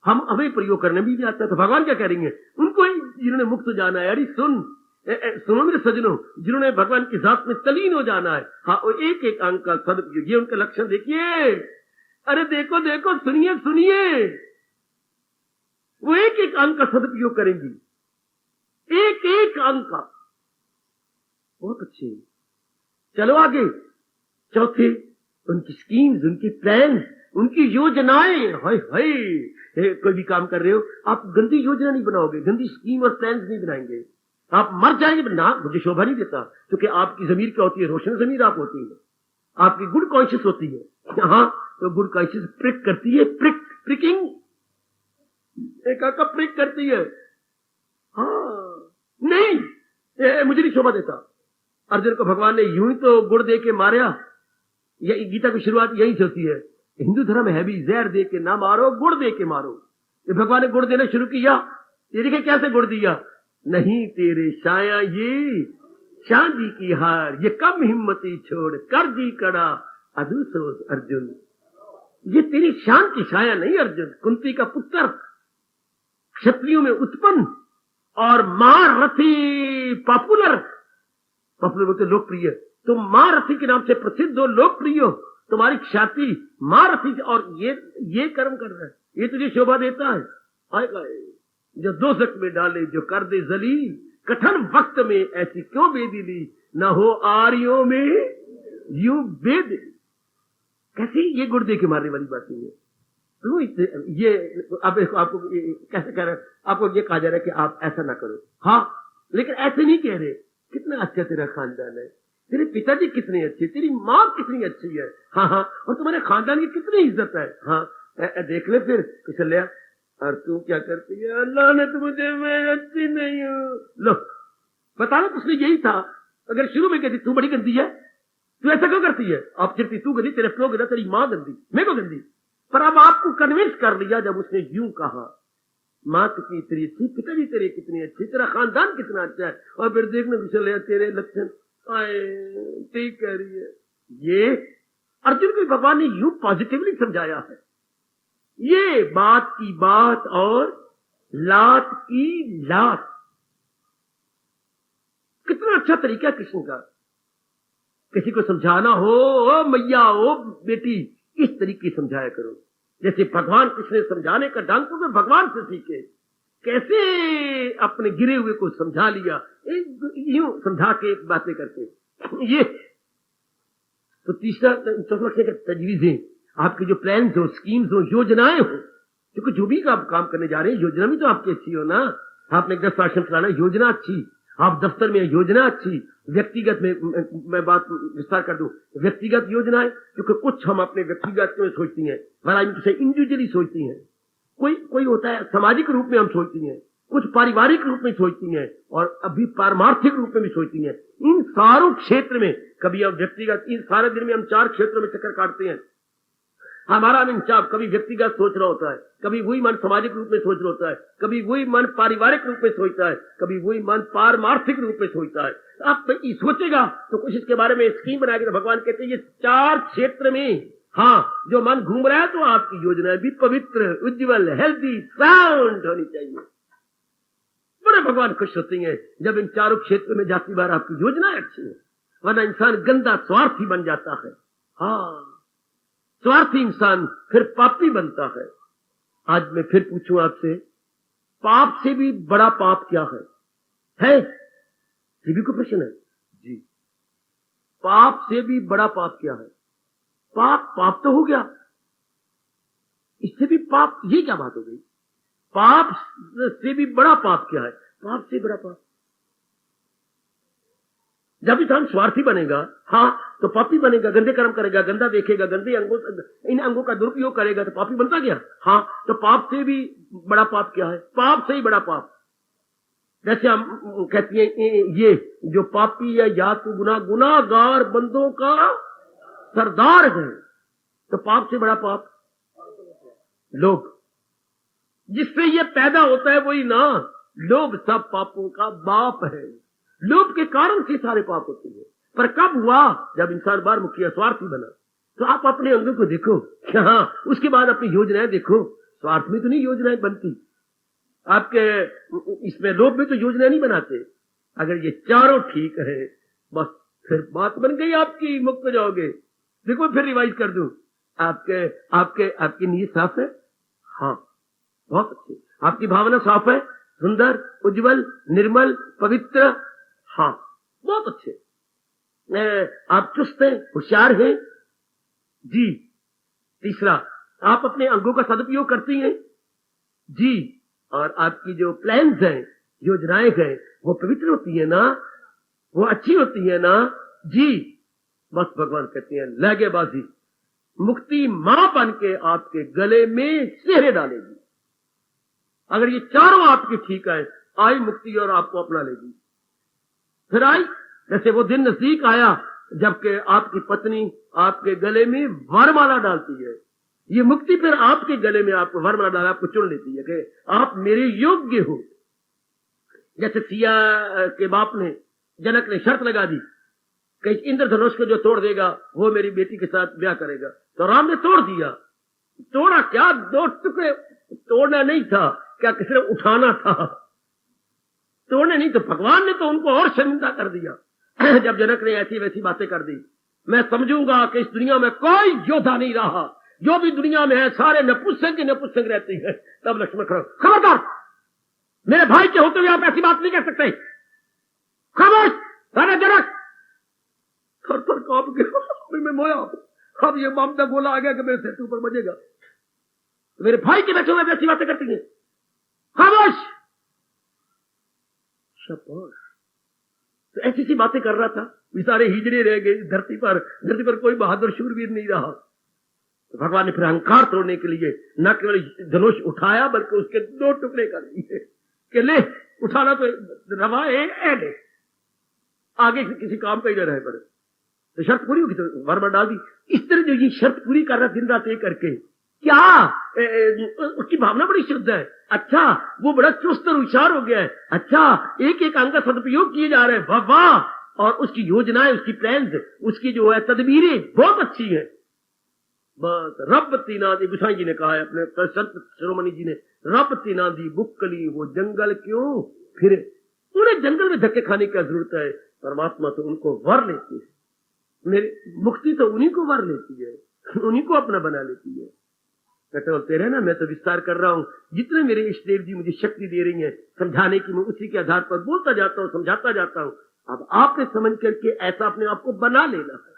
S1: हमें प्रयोग करने भी आता है। तो भगवान क्या करेंगे, उनको जिन्होंने मुक्त जाना है, अरे सुनो मेरे सजनों, जिन्होंने भगवान की जात में तलीन हो जाना है, हाँ, वो एक एक अंग का सदुपयोग, ये उनका लक्षण देखिए। अरे देखो देखो, सुनिए सुनिए, वो एक एक अंग का सदुपयोग करेंगी, एक एक अंग का। बहुत अच्छे। चलो आगे, चौथे, उनकी स्कीम्स, उनकी प्लान, उनकी योजनाएं। हाय हाय, कोई भी काम कर रहे हो, आप गंदी योजना नहीं बनाओगे, गंदी स्कीम और प्लान नहीं बनाएंगे, आप मर जाएंगे ना, मुझे शोभा नहीं देता। क्योंकि आपकी जमीर क्या होती है, रोशन जमीर आप होती है, आपकी गुड कॉन्शियस होती है। हाँ, तो गुड कॉन्शियस प्रिक करती है, प्रिकिंग, एक का प्रिक करती है। हाँ, नहीं, मुझे नहीं शोभा देता। अर्जुन को भगवान ने यूं ही तो गुड़ दे के मारा, ये गीता की शुरुआत यही से होती है। हिंदू धर्म है भी, जहर दे के ना मारो, गुड़ दे के मारो। ये भगवान ने गुड़ देना शुरू किया, ये देखिए कैसे गुड़ दिया। नहीं तेरे शाया ये चांदी की हार, ये कम हिम्मती छोड़ कर जी कड़ा अधु सोच अर्जुन। ये तेरी शान की छाया नहीं अर्जुन, कुंती का पुत्र, क्षत्रियों में उत्पन्न और महारथी, पॉपुलर बोलते लोकप्रिय, तुम महारथी के नाम से प्रसिद्ध हो, लोकप्रिय हो, तुम्हारी ख्याति महारथी, और ये कर्म कर रहा है, ये तुझे शोभा देता है। आएगा जो दोज़ख में डाले, जो कर दे जलील, कठिन वक्त में ऐसी क्यों बेदिली, न हो आर्यों में यूं बेद। कैसे ये गुड़ दे के मारने वाली बात नहीं है। तो ये अब आपको कैसे कह रहे हैं, आपको ये कहा जा रहा है कि आप ऐसा ना करो। हाँ, लेकिन ऐसे नहीं कह रहे, कितना अच्छा तेरा खानदान है, तेरे पिताजी कितने अच्छे, तेरी माँ कितनी अच्छी है, हाँ हाँ, और तुम्हारे खानदान की कितनी इज्जत है। हाँ, देख ले फिर कुशल्या, और तू क्या करती है, अल्लाह ने तो मुझे, मैं अच्छी नहीं हूँ। लो बता लो, उसने यही था। अगर शुरू में कहती तू बड़ी गंदी है, तू ऐसा क्यों करती है, आप चिरती तू गंदी, तेरे प्यो गंदा, तेरी माँ गंदी, मैं को गंदी। पर अब आपको कन्विंस कर लिया जब उसने यूं कहा, माँ कितनी तेरी अच्छी, पिताजी तेरे कितने अच्छे, तेरा खानदान कितना अच्छा है, और फिर देखने कुशल्या तेरे लक्षण ठीक कह रही है। ये अर्जुन को भगवान ने यूं पॉजिटिवली समझाया है। ये बात की बात और लात की लात, कितना अच्छा तरीका कृष्ण का। किसी को समझाना हो, ओ मैया, ओ बेटी, इस तरीके समझाया करो जैसे भगवान कृष्ण ने समझाने का ढंग तो भगवान से सीखे। कैसे अपने गिरे हुए को समझा लिया, यूं समझा के बातें करके। ये तो तीसरा तजवीजें, आपके जो प्लान हो, स्कीम्स हो, योजनाएं हो, क्योंकि जो भी आप काम करने जा रहे हैं, योजना भी तो आपकी अच्छी हो ना। आपने एक 10 आश्रम चलाना, योजना अच्छी, आप दफ्तर में योजना अच्छी, व्यक्तिगत में मैं बात विस्तार कर दूं, व्यक्तिगत योजनाएं, क्योंकि कुछ हम अपने व्यक्तिगत में सोचती हैं, इंडिविजुअली सोचती हैं, कोई होता है सामाजिक रूप में हम सोचती हैं, कुछ पारिवारिक रूप में सोचती हैं, और अभी पारमार्थिक रूप में भी सोचती हैं। इन सारों क्षेत्र में कभी हम व्यक्तिगत, इन सारे दिन में हम 4 क्षेत्रों में चक्कर काटते हैं। हमारा मन कभी व्यक्तिगत सोच रहा होता है, कभी वही मन सामाजिक रूप में सोच रहा होता है, कभी वही मन पारिवारिक रूप में सोचता है, कभी वही मन पारमार्थिक रूप में सोचता है। आप सोचेगा तो कुछ इसके बारे में स्कीम बनाएगी। तो भगवान कहते हैं ये 4 क्षेत्र में, हाँ, जो मन घूम रहा है तो आपकी योजना भी पवित्र, उज्जवल, हेल्दी, साउंड होनी चाहिए। बड़े भगवान खुश होते हैं जब इन 4 क्षेत्र में जाती बार आपकी योजना अच्छी है, वरना इंसान गंदा स्वार्थी बन जाता है। हाँ, स्वार्थी इंसान फिर पापी बनता है। आज मैं फिर पूछूं आपसे, पाप से भी बड़ा पाप क्या है? ये भी कोई प्रश्न है जी। पाप से भी बड़ा पाप क्या है? पाप तो हो गया, इससे भी पाप, ये क्या बात हो गई? पाप से भी बड़ा पाप क्या है? पाप से बड़ा पाप, जब इंसान स्वार्थी बनेगा, हाँ, तो पापी बनेगा, गंदे कर्म करेगा, गंदा देखेगा, गंदे इन अंगों का दुरुपयोग करेगा, तो पापी बनता गया। हाँ, तो पाप से भी बड़ा पाप क्या है? पाप से ही बड़ा पाप। जैसे हम कहती हैं, ये जो पापी है या तो गुनाहगार बंदों का सरदार है, तो पाप से बड़ा पाप लोभ, जिससे ये पैदा होता है वही ना, लोभ सब पापों का बाप है। लोभ के कारण से सारे पाप होते हैं। पर कब हुआ? जब इंसान बार मुखिया स्वार्थी बना। तो आप अपने अंगों को देखो, हाँ, उसके बाद अपनी योजनाएं देखो। स्वार्थ में तो नहीं योजनाएं बनती, आपके इसमें लोभ में तो योजना नहीं बनाते। अगर ये चारों ठीक है बस फिर बात बन गई आपकी, मुक्त हो जाओगे। देखो फिर रिवाइज कर दूं, आपके आपके आपकी नीयत साफ है, हाँ बहुत अच्छी, आपकी भावना साफ है, सुंदर, उज्जवल, निर्मल, पवित्र, हाँ बहुत अच्छे, आप चुस्त हैं, होशियार हैं जी। तीसरा, आप अपने अंगों का सदुपयोग करती हैं जी, और आपकी जो प्लान्स हैं, योजनाएं हैं, वो पवित्र होती है ना, वो अच्छी होती है ना जी। बस भगवान कहते हैं लगेबाजी, मुक्ति मां बन के आपके गले में सेहरे डालेगी। अगर ये चारों आपकी ठीक है, आई मुक्ति और आपको अपना लेगी। फिर आई, जैसे वो दिन नजदीक आया जबकि आपकी पत्नी आपके गले में वरमाला डालती है। ये मुक्ति फिर आपके गले में आपको वरमाला डाल आपको चुन लेती है कि आप मेरे योग्य हो। जैसे सिया के बाप ने, जनक ने शर्त लगा दी कि इंद्रधनुष को जो तोड़ देगा वो मेरी बेटी के साथ ब्याह करेगा। तो राम ने तोड़ दिया। तोड़ा क्या, 2 टुकड़े तोड़ना नहीं था, क्या किसी ने उठाना था, तोड़ने नहीं। तो भगवान ने तो उनको और शर्मिंदा कर दिया। जब जनक ने ऐसी वैसी बातें कर दी, मैं समझूंगा कि इस दुनिया में कोई योद्धा नहीं रहा, जो भी दुनिया में है सारे नपुंसक रहते हैं। तब लक्ष्मण खबरदार, मेरे भाई के होते हुए आप ऐसी बात नहीं कर सकते, खामोश। राजा जनक थर थर कांप गया, मैं मोया, अब ये मामला गोला आ गया कि मेरे सिर के ऊपर बजेगा। मेरे भाई के बैठे हुए ऐसी बातें करती हैं, खामोश। शाबाश। तो ऐसी सी बातें कर रहा था, बेचारे हिजड़े रह गए धरती पर कोई बहादुर शूरवीर नहीं रहा। तो भगवान ने फिर अहंकार तोड़ने के लिए न केवल धनुष उठाया बल्कि उसके 2 टुकड़े कर दिए कि ले, उठाना तो रवा है, ले आगे किसी काम का ही न रहे। पर तो शर्त पूरी होगी तो वरमाला डाल दी। इस तरह जो ये शर्त पूरी कर रहा दिन रात एक करके, क्या उसकी भावना बड़ी शुद्ध है। अच्छा, वो बड़ा चुस्त और होशियार हो गया है। अच्छा, एक एक अंग का सदुपयोग किए जा रहे हैं, वाह वाह। और उसकी योजनाएं, उसकी प्लान्स, उसकी जो है तदबीरें बहुत अच्छी है। बस रब तीना दी, गुसाई जी ने कहा है, अपने संत शिरोमणि जी ने, रब तीना दी बुक्कली, वो जंगल क्यों फिर। उन्हें जंगल में धक्के खाने की जरूरत है, परमात्मा तो उनको वर लेती है। मेरी मुक्ति तो उन्हीं को वर लेती है, उन्हीं को अपना बना लेती है। कहते रहे ना, मैं तो विस्तार कर रहा हूं, जितने मेरे इष्ट देव जी मुझे शक्ति दे रही हैं समझाने की, मैं उसी के आधार पर बोलता जाता हूं, समझाता जाता हूं। अब आपने समझ करके ऐसा अपने आप को बना लेना है।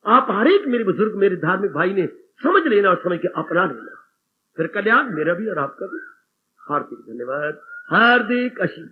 S1: आप हर एक मेरे बुजुर्ग, मेरे धार्मिक भाई ने समझ लेना और समझ के अपना लेना, फिर कल्याण मेरा भी और आपका भी। हार्दिक धन्यवाद, हार्दिक आशीर्वाद।